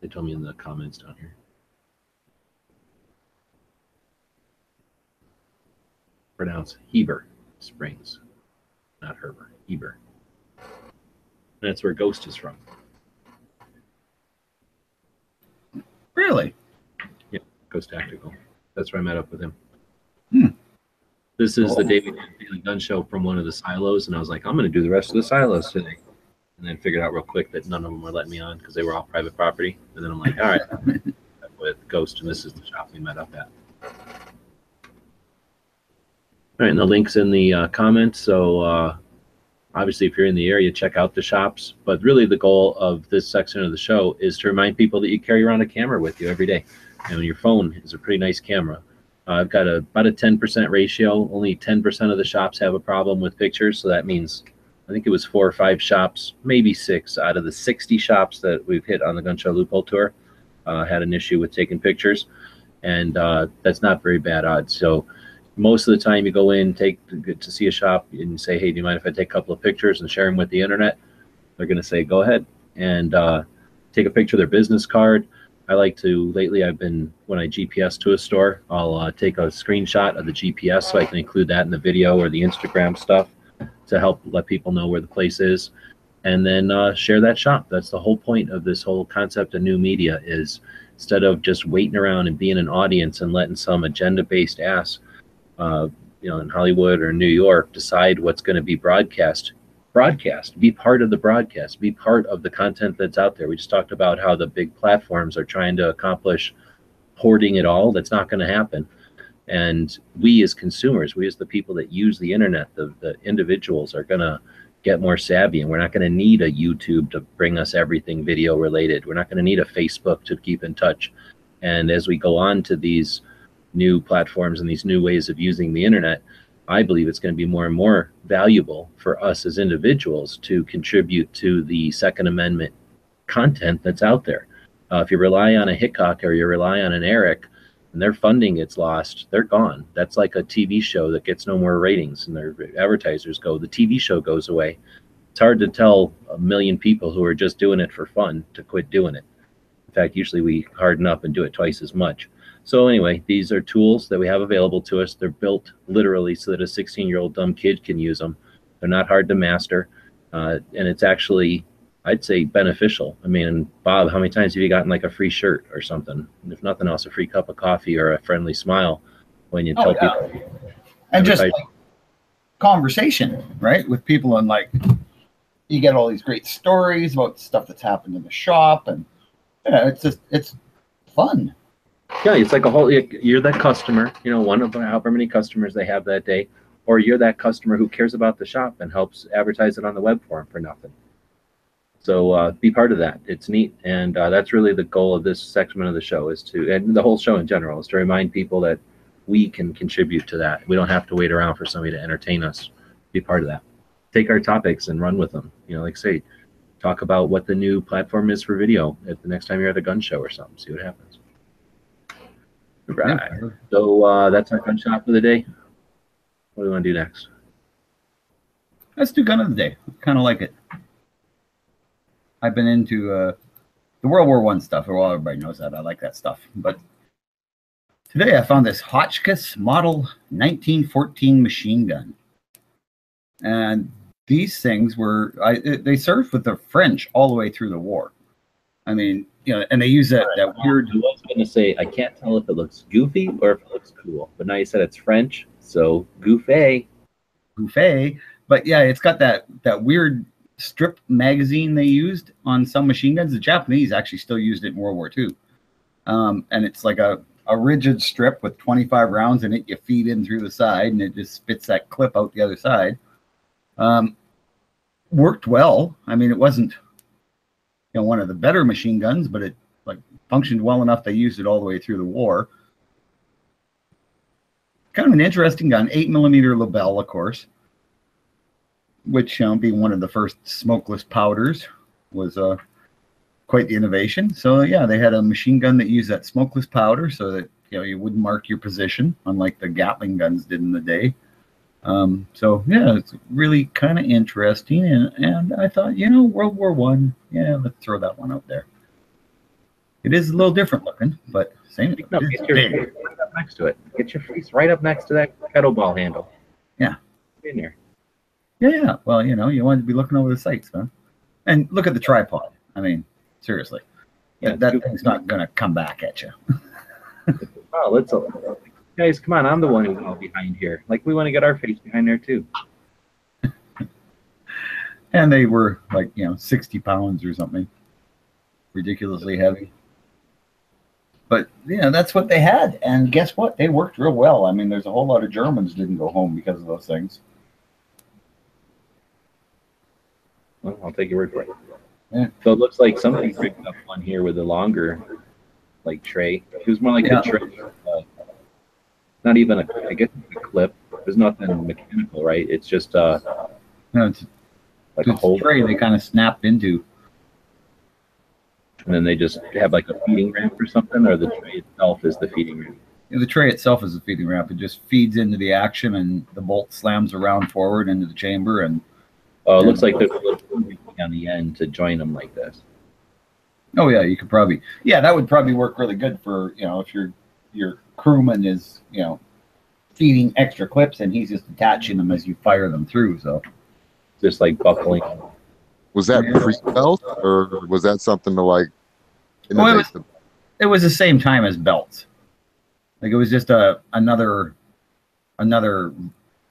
They told me in the comments down here. Pronounce Heber Springs, not Herber. Heber. And that's where Ghost is from. Really? Yeah, Ghost Tactical. That's where I met up with him. Hmm. This is the Daily Gun Show from one of the silos, and I was like, I'm going to do the rest of the silos today. And then figured out real quick that none of them were letting me on because they were all private property. And then I'm like, all right, with Ghost, and this is the shop we met up at. All right, and the link's in the comments. So obviously, if you're in the area, check out the shops. But really, the goal of this section of the show is to remind people that you carry around a camera with you every day. And your phone is a pretty nice camera. I've got about a 10% ratio. Only 10% of the shops have a problem with pictures. So that means I think it was 4 or 5 shops, maybe 6 out of the 60 shops that we've hit on the Gun Show Loophole Tour had an issue with taking pictures. And that's not very bad odds. So most of the time you go in, to see a shop and you say, hey, do you mind if I take a couple of pictures and share them with the internet? They're going to say, go ahead, and take a picture of their business card. I like to, lately when I GPS to a store, I'll take a screenshot of the GPS so I can include that in the video or the Instagram stuff to help let people know where the place is, and then share that shop. That's the whole point of this whole concept of new media, is instead of just waiting around and being an audience and letting some agenda-based ass in Hollywood or New York decide what's going to be broadcast, be part of the broadcast, be part of the content that's out there. We just talked about how the big platforms are trying to accomplish hoarding it all. That's not going to happen. And we as consumers, we as the people that use the internet, the individuals are going to get more savvy, and we're not going to need a YouTube to bring us everything video related. We're not going to need a Facebook to keep in touch. And as we go on to these new platforms and these new ways of using the internet, I believe it's going to be more and more valuable for us as individuals to contribute to the Second Amendment content that's out there. If you rely on a Hickok or you rely on an Eric and their funding gets lost, they're gone. That's like a TV show that gets no more ratings and their advertisers go. The TV show goes away. It's hard to tell a million people who are just doing it for fun to quit doing it. In fact, usually we harden up and do it twice as much. So anyway, these are tools that we have available to us. They're built literally so that a 16-year-old dumb kid can use them. They're not hard to master. And it's actually, I'd say, beneficial. I mean, Bob, how many times have you gotten like a free shirt or something? If nothing else, a free cup of coffee or a friendly smile when you tell people. And just like conversation, right? With people, and like you get all these great stories about stuff that's happened in the shop, and it's fun. Yeah, it's like you're that customer, one of however many customers they have that day, or you're that customer who cares about the shop and helps advertise it on the web for them for nothing. So be part of that. It's neat. And that's really the goal of this segment of the show, and the whole show in general, is to remind people that we can contribute to that. We don't have to wait around for somebody to entertain us. Be part of that. take our topics and run with them. You know, like say, talk about what the new platform is for video at the next time you're at a gun show or something. See what happens. Right. Yeah. So that's our gun shop for the day. What do we want to do next? Let's do gun of the day. Kind of like it. I've been into the World War I stuff. Well, everybody knows that. I like that stuff. But today I found this Hotchkiss Model 1914 machine gun. And these things were, they served with the French all the way through the war. I mean, you know, and they use that weird. I was going to say, I can't tell if it looks goofy or if it looks cool. But now you said it's French, so goofy. Goofy. But yeah, it's got that weird strip magazine they used on some machine guns. The Japanese actually still used it in World War II. And it's like a rigid strip with 25 rounds in it. You feed in through the side, and it just spits that clip out the other side. Worked well. I mean, it wasn't, you know, one of the better machine guns, but it like functioned well enough. They used it all the way through the war. Kind of an interesting gun. 8mm Lebel, of course, which, you know, being one of the first smokeless powders, was quite the innovation. So yeah, they had a machine gun that used that smokeless powder so that, you know, you wouldn't mark your position, unlike the Gatling guns did in the day. So yeah, it's really kind of interesting, and I thought, you know, World War I, yeah, let's throw that one out there. It is a little different looking, but same. No, get your face right up next to it. Get your face right up next to that kettlebell handle. Yeah. In there. Yeah. Well, you know, you want to be looking over the sights, man. And look at the tripod. I mean, seriously, Yeah, that thing's not going to come back at you. Oh, let's guys, come on! I'm the one who's all behind here. Like, we want to get our face behind there too. And they were like, you know, 60 pounds or something, ridiculously heavy. But yeah, that's what they had, and guess what? They worked real well. I mean, there's a whole lot of Germans didn't go home because of those things. Well, I'll take your word for it. Yeah. So it looks like somebody picked up one here with a longer, like, tray. It was more like a tray. Not even I guess a clip. There's nothing mechanical, right? It's just No, it's like a hole. tray they kind of snapped into. And then they just have like a feeding ramp or something, or the tray itself is the feeding ramp. Yeah, the tray itself is a feeding ramp. It just feeds into the action, and the bolt slams around forward into the chamber. And Oh, it looks like there's a little thing on the end to join them like this. oh yeah, you could probably, yeah, that would probably work really good for, you know, if your crewman is, you know, feeding extra clips and he's just attaching them as you fire them through. So Just like buckling. Was that pre-belt, or was that something to like innovate? it was the same time as belts. Like, it was just another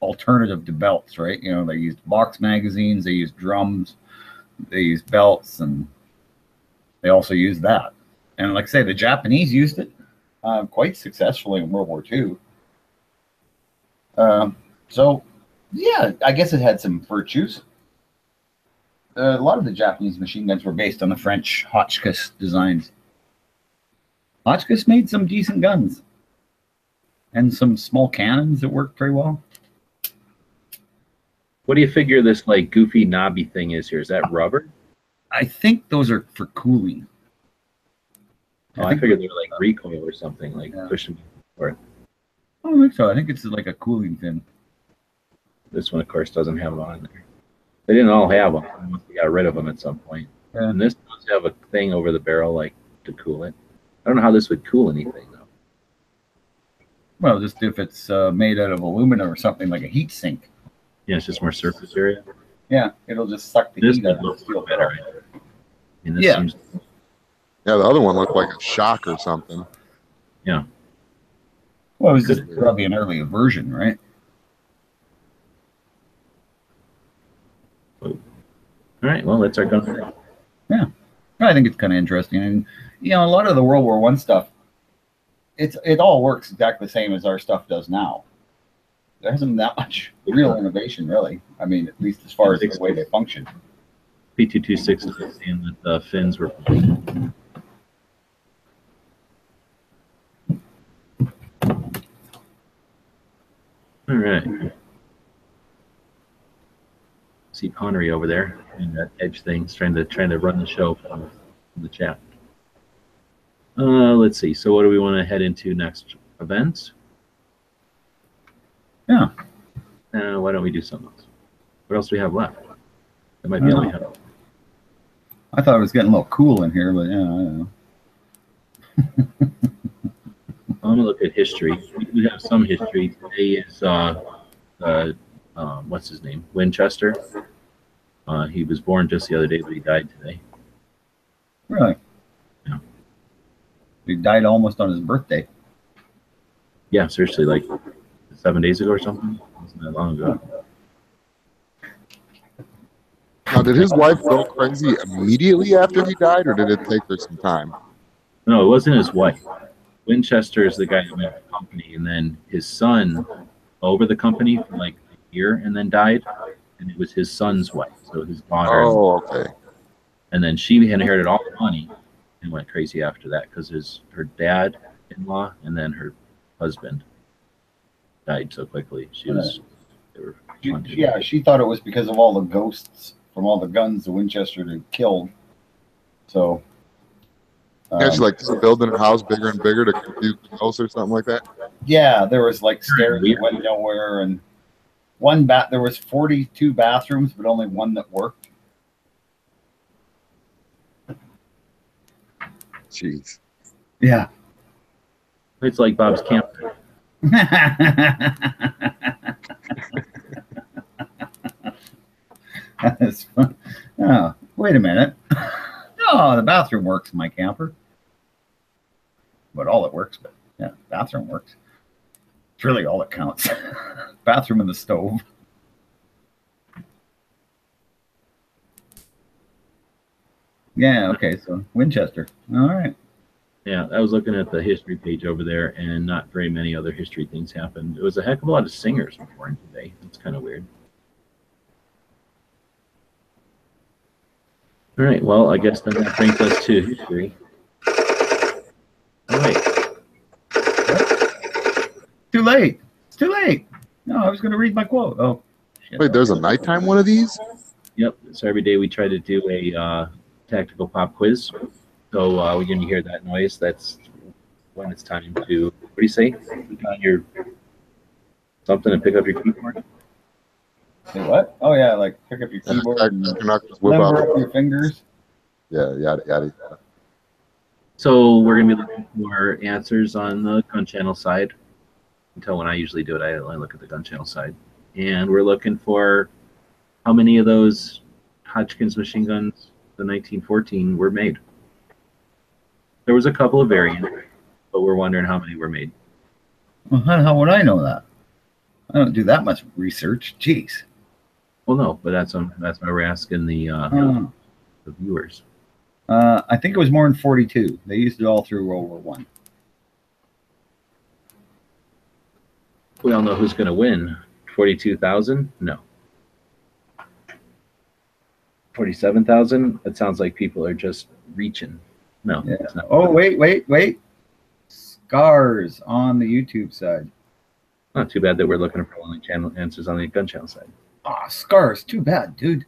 alternative to belts, right? You know, they used box magazines, they used drums, they used belts, and they also used that. And like I say, the Japanese used it quite successfully in World War II. So yeah, I guess it had some virtues. A lot of the Japanese machine guns were based on the French Hotchkiss designs. Hotchkiss made some decent guns and some small cannons that worked very well. What do you figure this like goofy knobby thing is here? Is that rubber? I think those are for cooling. Oh, I figured they were like recoil or something, like pushing forward. I don't think so. I think it's like a cooling fin. This one, of course, doesn't have on there. They didn't all have them. I must have got rid of them at some point. Yeah. And this does have a thing over the barrel, like, to cool it. I don't know how this would cool anything, though. Well, just if it's made out of aluminum or something, like a heat sink. Yeah, it's just more surface area. Yeah, it'll just suck the This heat out would of the look steel better. barrel. I mean, this Yeah. seems, Yeah, the other one looked like a shock or something. yeah. Well, it was just probably an earlier version, right? All right, well, that's our gun. Yeah, I think it's kind of interesting, and you know, a lot of the World War I stuff, it all works exactly the same as our stuff does now. There hasn't been that much real innovation, really. I mean, at least as far as the way they function. P226 is saying that the fins were. All right. See Connery over there in that edge thing, trying to run the show from the chat. Let's see. So what do we want to head into next? Events? Yeah. Why don't we do something else? What else do we have left? That might be all we have. I thought it was getting a little cool in here, but yeah, I don't know. I'm gonna look at history. We have some history. Today is what's his name? Winchester. He was born just the other day, but he died today. Really? Yeah. He died almost on his birthday. Yeah, seriously, like 7 days ago or something. Wasn't that long ago. Now, did his wife go crazy immediately after he died, or did it take her some time? No, it wasn't his wife. Winchester is the guy who made the company, and then his son over the company for like a year and then died, and it was his son's wife, so his daughter. Oh, okay. And then she inherited all the money and went crazy after that because her dad-in-law and then her husband died so quickly. She thought it was because of all the ghosts from all the guns the Winchester had killed. So Yeah, she like building her house bigger and bigger to confuse the ghosts or something like that. Yeah, there was like stairs that went nowhere, and there was 42 bathrooms, but only one that worked. Jeez. Yeah. It's like Bob's camper. That's fun. Oh, wait a minute. No, the bathroom works in my camper. But all it works, but yeah, bathroom works. It's really all that counts. Bathroom and the stove. Yeah, okay, so Winchester. All right. Yeah, I was looking at the history page over there, and not very many other history things happened. It was a heck of a lot of singers born today. It's kind of weird. All right, well, I guess then that brings us to history. All right. Too late. It's too late. No, I was going to read my quote. Oh, shit. Wait, there's a nighttime one of these? Yep. So every day we try to do a tactical pop quiz. So we're going to hear that noise. That's when it's time to, what do you say? Put on your something and pick up your keyboard. Say what? Oh yeah, like pick up your keyboard and limber up your fingers. Yeah, yada yada. So we're gonna be looking for answers on the gun channel side. Until when I usually do it, I look at the gun channel side, and we're looking for how many of those Hodgkin's machine guns, the 1914, were made. There was a couple of variants, but we're wondering how many were made. Well, how would I know that? I don't do that much research. Jeez. Well, no, but that's why we're asking the viewers. I think it was more than 42. They used it all through World War I. We all know who's going to win. 42,000? No. 47,000? It sounds like people are just reaching. No. Yeah. Oh, wait. Scars on the YouTube side. Not too bad that we're looking for only channel answers on the gun channel side. Ah, Scars. Too bad, dude.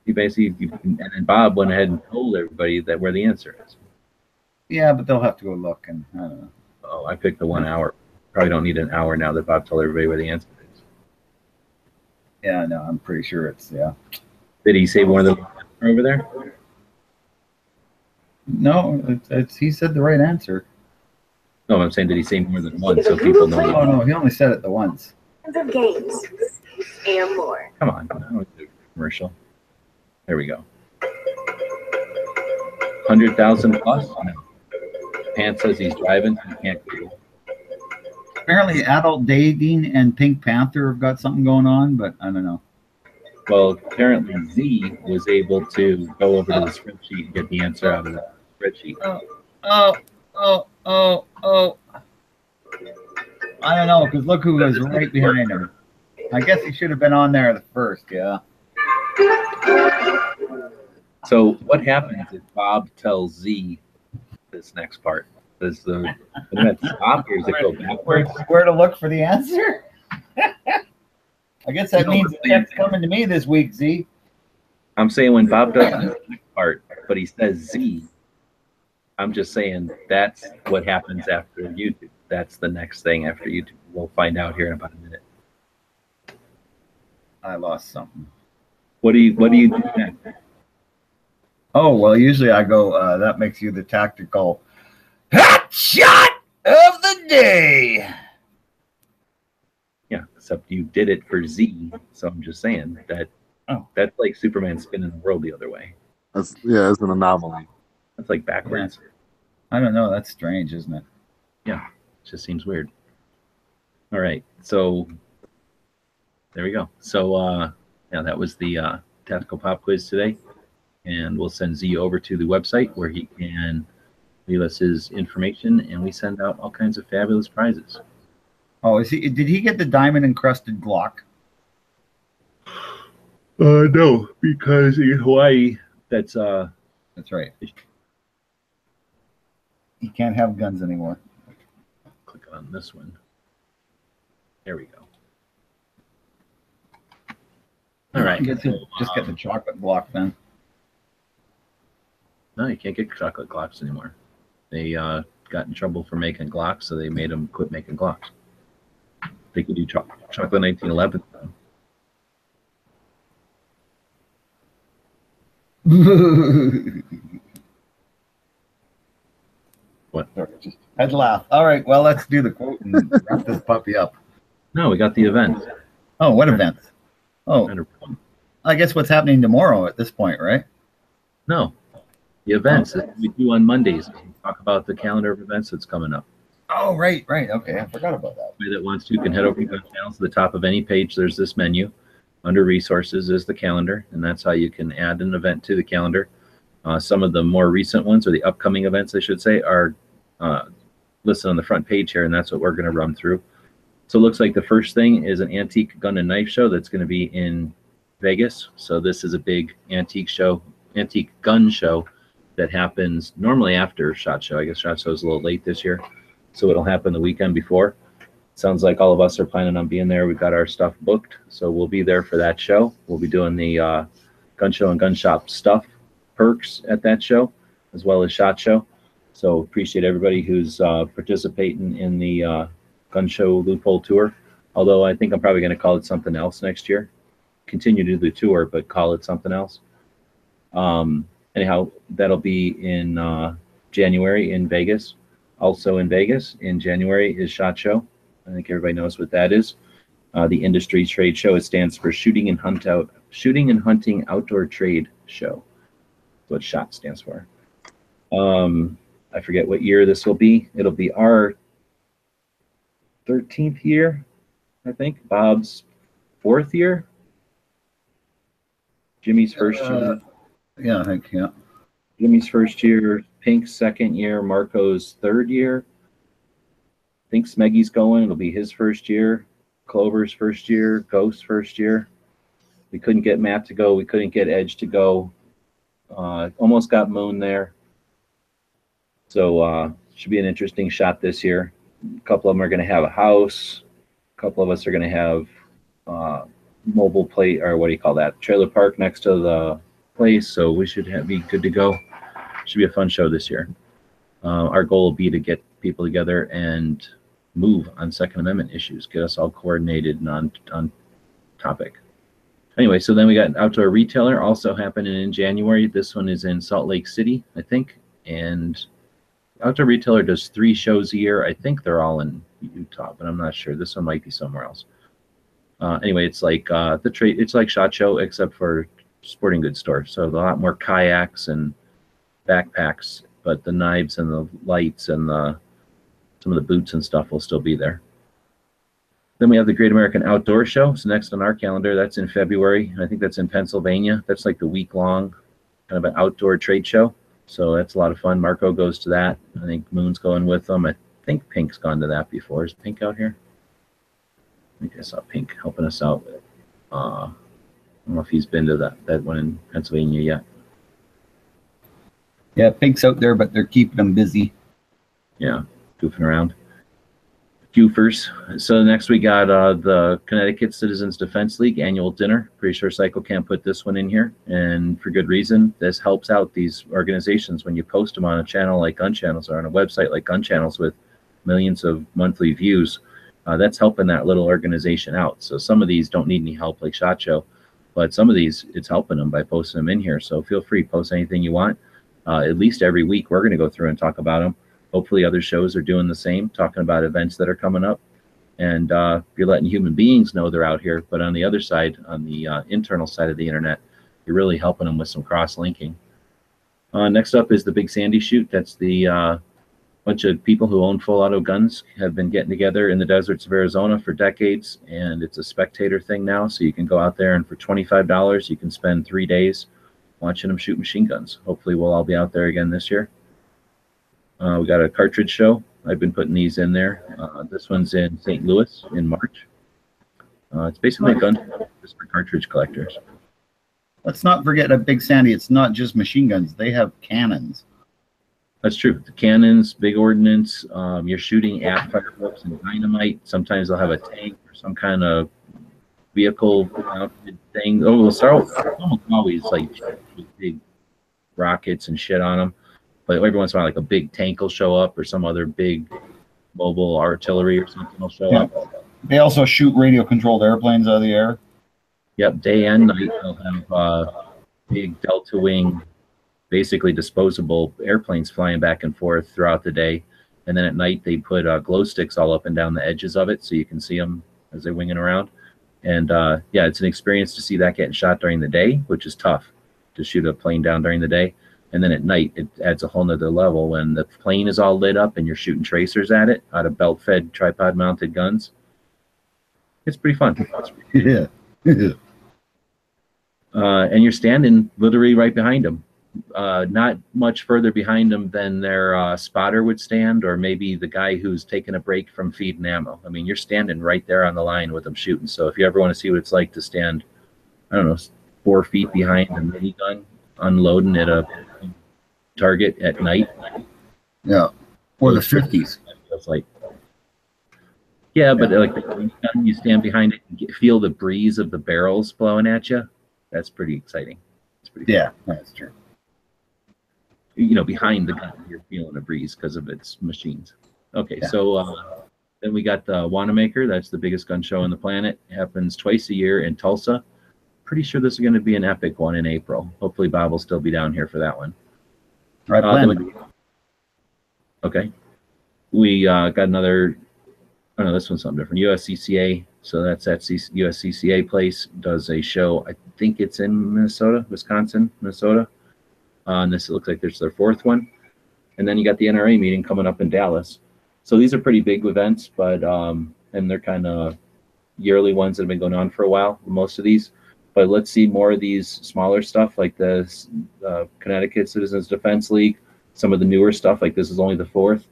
And then Bob went ahead and told everybody that where the answer is. Yeah, but they'll have to go look, and I don't know. Oh, I picked the 1 hour. Probably don't need an hour now that Bob told everybody where the answer is. Yeah, no, I'm pretty sure it's, yeah. Did he say more than over there? No, he said the right answer. No, I'm saying did he say more than one so people know? Oh, no, he only said it the once. Of games and more. Come on, I don't do a commercial. There we go. 100,000 plus? No. Pants says he's driving, so he can't Google. Apparently, Adult Dating and Pink Panther have got something going on, but I don't know. Well, apparently Z was able to go over to the spreadsheet and get the answer out of the spreadsheet. Oh. I don't know, because look who was right behind her. I guess he should have been on there the first, yeah. So what happens if Bob tells Z this next part? Does the stop or does it go backwards? Where to look for the answer? I guess that means the check's coming to me this week, Z. I'm saying when Bob does the part, but he says Z, I'm just saying that's what happens after YouTube. That's the next thing after YouTube. We'll find out here in about a minute. I lost something. What do you do next? Oh, well, usually I go, that makes you the tactical hot shot of the day. Yeah, except you did it for Z. So I'm just saying that that's like Superman spinning the world the other way. It's an anomaly. That's like backwards. Yeah. I don't know. That's strange, isn't it? Yeah, it just seems weird. All right, so there we go. So yeah, that was the tactical pop quiz today, and we'll send Z over to the website where he can leave us his information, and we send out all kinds of fabulous prizes. Oh, did he get the diamond encrusted Glock? No, because in Hawaii, that's right. He can't have guns anymore. Click on this one. There we go. All right. Just get the chocolate Glock then. No, you can't get chocolate Glocks anymore. They got in trouble for making Glocks, so they made them quit making Glocks. They could do chocolate 1911 though. What? Just had to laugh. All right, well, let's do the quote and wrap this puppy up. No, we got the event. Oh, what event? Oh, I guess what's happening tomorrow at this point, right? No, the events that we do on Mondays. We talk about the calendar of events that's coming up. Oh, right. Okay, I forgot about that. Anybody that wants to can head over to the channel. To the top of any page, there's this menu. Under resources is the calendar, and that's how you can add an event to the calendar. Some of the more recent ones, or the upcoming events, I should say, are listed on the front page here, and that's what we're going to run through. So it looks like the first thing is an antique gun and knife show that's going to be in Vegas. So this is a big antique gun show that happens normally after SHOT Show. I guess SHOT Show is a little late this year, so it'll happen the weekend before. Sounds like all of us are planning on being there. We've got our stuff booked, so we'll be there for that show. We'll be doing the gun show and gun shop stuff, perks at that show, as well as SHOT Show. So appreciate everybody who's participating in the gun show loophole tour. Although I think I'm probably going to call it something else next year. Continue to do the tour, but call it something else. Anyhow, that'll be in January in Vegas. Also in Vegas in January is SHOT Show. I think everybody knows what that is. The industry trade show. It stands for Shooting and Hunting Outdoor Trade Show. That's what SHOT stands for. I forget what year this will be. It'll be our 13th year, I think. Bob's 4th year. Jimmy's first year. Yeah, I think, yeah. Jimmy's first year. Pink's second year. Marco's 3rd year. I think Smeggy's going. It'll be his first year. Clover's first year. Ghost's first year. We couldn't get Matt to go. We couldn't get Edge to go. Almost got Moon there. So should be an interesting shot this year. A couple of them are going to have a house. A couple of us are going to have mobile plate, or what do you call that? Trailer park next to the place. So we should be good to go. Should be a fun show this year. Our goal will be to get people together and move on Second Amendment issues, get us all coordinated and on topic. Anyway, so then we got an outdoor retailer also happening in January. This one is in Salt Lake City, I think. And outdoor retailer does 3 shows a year. I think they're all in Utah, but I'm not sure. This one might be somewhere else. Anyway, it's like it's like SHOT Show except for sporting goods store. So a lot more kayaks and backpacks, but the knives and the lights and some of the boots and stuff will still be there. Then we have the Great American Outdoor Show. So next on our calendar, that's in February. I think that's in Pennsylvania. That's like the week-long kind of an outdoor trade show. So that's a lot of fun. Marco goes to that. I think Moon's going with them. I think Pink's gone to that before. Is Pink out here? I think I saw Pink helping us out. I don't know if he's been to that one in Pennsylvania yet. Yeah, Pink's out there, but they're keeping him busy. Yeah, goofing around. goofers. So next we got the Connecticut Citizens Defense League annual dinner. Pretty sure Cycle can't put this one in here, and for good reason. This helps out these organizations when you post them on a channel like Gun Channels or on a website like Gun Channels with millions of monthly views. That's helping that little organization out. So some of these don't need any help like SHOT Show, but some of these it's helping them by posting them in here. So feel free, post anything you want. At least every week we're going to go through and talk about them. Hopefully other shows are doing the same, talking about events that are coming up. And you're letting human beings know they're out here. But on the other side, on the internal side of the internet, you're really helping them with some cross-linking. Next up is the Big Sandy Shoot. That's the bunch of people who own full auto guns have been getting together in the deserts of Arizona for decades. And it's a spectator thing now. So you can go out there and for $25, you can spend 3 days watching them shoot machine guns. Hopefully we'll all be out there again this year. We got a cartridge show. I've been putting these in there. This one's in St. Louis in March. It's basically a gun show just for cartridge collectors. Let's not forget at Big Sandy, it's not just machine guns. They have cannons. That's true. The cannons, big ordnance. You're shooting at fireworks and dynamite. Sometimes they'll have a tank or some kind of vehicle mounted thing. Oh, it's almost always like with big rockets and shit on them. But every once in a while, like a big tank will show up or some other big mobile artillery or something will show up. They also shoot radio-controlled airplanes out of the air. Yep, day and night they'll have big Delta Wing, basically disposable airplanes flying back and forth throughout the day. And then at night they put glow sticks all up and down the edges of it so you can see them as they're winging around. And yeah, it's an experience to see that getting shot during the day, which is tough to shoot a plane down during the day. And then at night, it adds a whole nother level when the plane is all lit up and you're shooting tracers at it out of belt-fed, tripod-mounted guns. It's pretty fun. Yeah. And you're standing literally right behind them. Not much further behind them than their spotter would stand, or maybe the guy who's taking a break from feeding ammo. I mean, you're standing right there on the line with them shooting. So if you ever want to see what it's like to stand, I don't know, 4 feet behind a minigun, unloading at a target at night. Yeah. Or the 50s. It's like, yeah, but like the minigun, you stand behind it and feel the breeze of the barrels blowing at you. That's pretty exciting. It's pretty yeah, fun. That's true. You know, behind the gun, you're feeling a breeze because of its machines. Okay, yeah. So then we got the Wanamaker. That's the biggest gun show on the planet. It happens twice a year in Tulsa. Pretty sure this is going to be an epic one in April. Hopefully Bob will still be down here for that one. Right. Okay. We got another, oh no, this one's something different. USCCA. So that's that USCCA place does a show. I think it's in Minnesota, Wisconsin, Minnesota. And this looks like there's their 4th one. And then you got the NRA meeting coming up in Dallas. So these are pretty big events, but and they're kind of yearly ones that have been going on for a while, most of these. But let's see more of these smaller stuff like the Connecticut Citizens Defense League, some of the newer stuff, like this is only the 4th.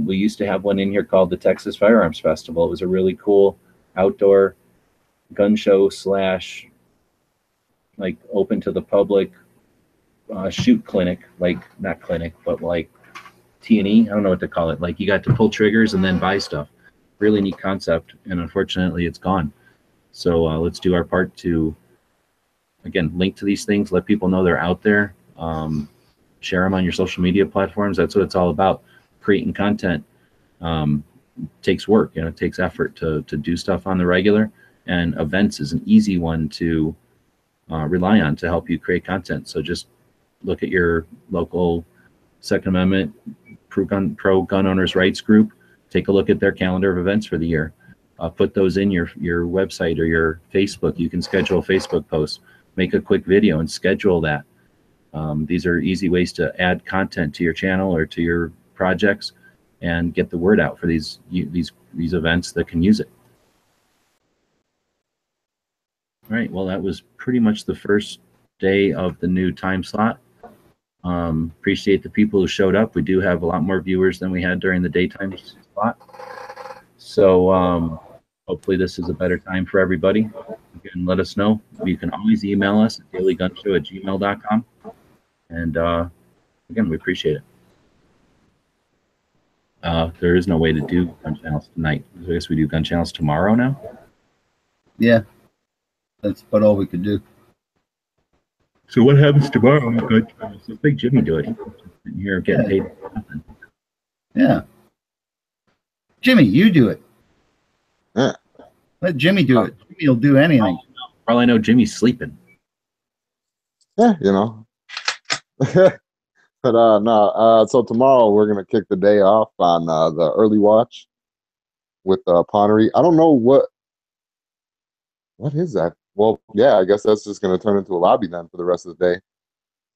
We used to have one in here called the Texas Firearms Festival. It was a really cool outdoor gun show / like open to the public shoot clinic, like not clinic, but like T&E. I don't know what to call it. Like you got to pull triggers and then buy stuff. Really neat concept. And unfortunately it's gone. So let's do our part to, again, link to these things, let people know they're out there, share them on your social media platforms. That's what it's all about. Creating content takes work, you know, it takes effort to do stuff on the regular, and events is an easy one to rely on to help you create content. So just look at your local Second Amendment pro gun owners rights group, take a look at their calendar of events for the year. Put those in your website or your Facebook. You can schedule a Facebook post, make a quick video and schedule that. These are easy ways to add content to your channel or to your projects and get the word out for these events that can use it. All right, well, that was pretty much the first day of the new time slot. Appreciate the people who showed up. We do have a lot more viewers than we had during the daytime slot. So hopefully this is a better time for everybody. Again, let us know. You can always email us at dailygunshow@gmail.com. And again, we appreciate it. There is no way to do gun channels tonight. I guess we do gun channels tomorrow now. Yeah, that's about all we could do. So what happens tomorrow? Let's make Jimmy do it. He's sitting here getting paid. Yeah. Jimmy, you do it. Yeah. Let Jimmy do it. Jimmy will do anything. For all I know, Jimmy's sleeping. Yeah, you know. But no. So tomorrow we're gonna kick the day off on the early watch with Ponnery. I don't know what is that. Well, yeah, I guess that's just gonna turn into a lobby then for the rest of the day.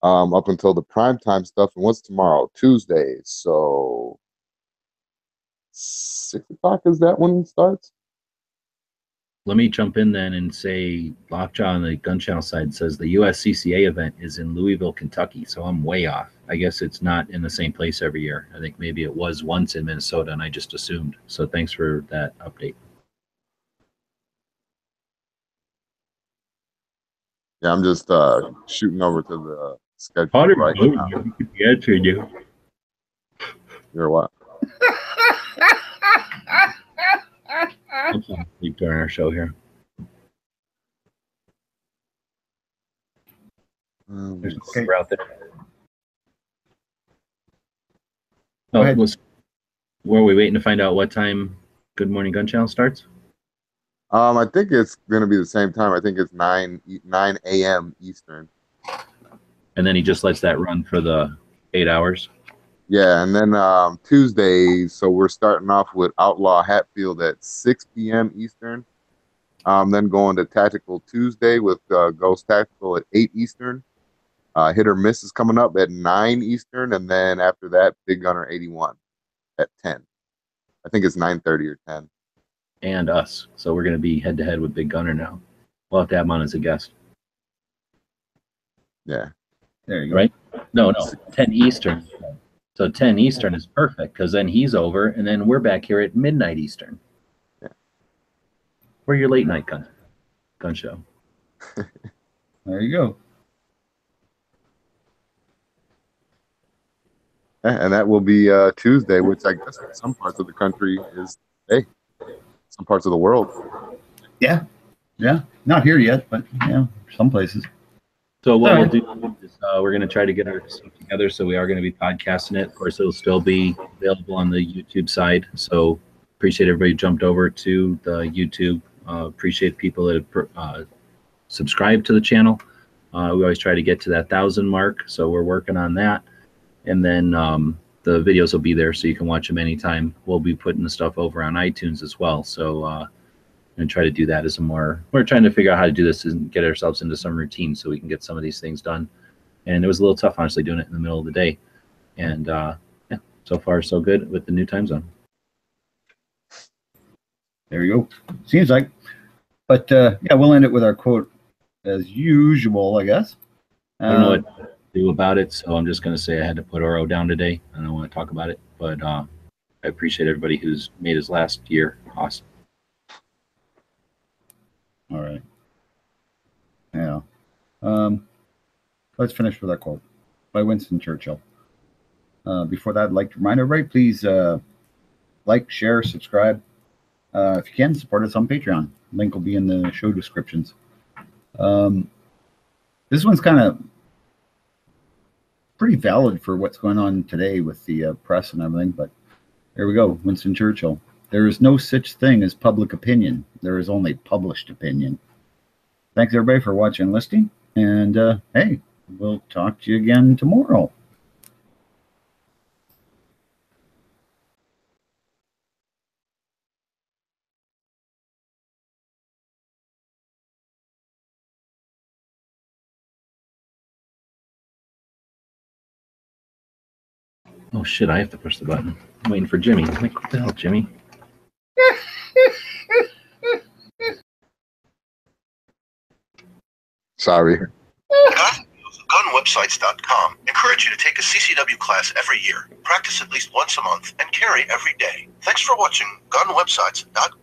Up until the primetime stuff. And what's tomorrow? Tuesday. So 6 o'clock is that when it starts? Let me jump in then and say Lockjaw on the gun channel side says the USCCA event is in Louisville, Kentucky. So I'm way off. I guess it's not in the same place every year. I think maybe it was once in Minnesota and I just assumed. So thanks for that update. Yeah, I'm just shooting over to the schedule Potter, right now. you could be answering you. You're what? I'm falling asleep during our show here. There's a Okay. number out there. Go ahead. Were we waiting to find out what time Good Morning Gun Channel starts? I think it's gonna be the same time. I think it's 9 a.m. Eastern. And then he just lets that run for the 8 hours. Yeah, and then Tuesdays. So we're starting off with Outlaw Hatfield at 6 p.m. Eastern. Then going to Tactical Tuesday with Ghost Tactical at 8 Eastern. Hit or Miss is coming up at 9 Eastern, and then after that, Big Gunner 81 at 10. I think it's 9:30 or 10. And us. So we're going to be head to head with Big Gunner now. We'll have to have him on as a guest. Yeah. There you go. Right? No, 10 Eastern. So 10 Eastern is perfect because then he's over and then we're back here at midnight Eastern. Yeah. We're your late night gun show. There you go. And that will be Tuesday, which I guess in some parts of the country is today. Some parts of the world. Yeah. Yeah. Not here yet, but yeah, some places. So what All we'll right. do is we're going to try to get our stuff together. So we are going to be podcasting it. Of course, it'll still be available on the YouTube side. So appreciate everybody who jumped over to the YouTube. Appreciate people that have subscribed to the channel. We always try to get to that 1,000 mark. So we're working on that. And then the videos will be there so you can watch them anytime. We'll be putting the stuff over on iTunes as well. So and try to do that as we're trying to figure out how to do this and get ourselves into some routine so we can get some of these things done. And it was a little tough, honestly, doing it in the middle of the day. And yeah, so far so good with the new time zone. There you go. Seems like. But yeah, we'll end it with our quote as usual, I guess. I don't know what to do about it, so I'm just going to say I had to put Oro down today. I don't want to talk about it, but I appreciate everybody who's made his last year awesome. All right. Yeah. Let's finish with our quote by Winston Churchill. Before that, I'd like to remind everybody, please like, share, subscribe. If you can, support us on Patreon. Link will be in the show descriptions. This one's kind of pretty valid for what's going on today with the press and everything, but here we go. Winston Churchill. There is no such thing as public opinion. There is only published opinion. Thanks, everybody, for watching and listening. And, hey, we'll talk to you again tomorrow. Oh, shit, I have to push the button. I'm waiting for Jimmy. Like, what the hell, Jimmy? Sorry. GunWebsites.com encourage you to take a CCW class every year, practice at least once a month, and carry every day. Thanks for watching GunWebsites.com.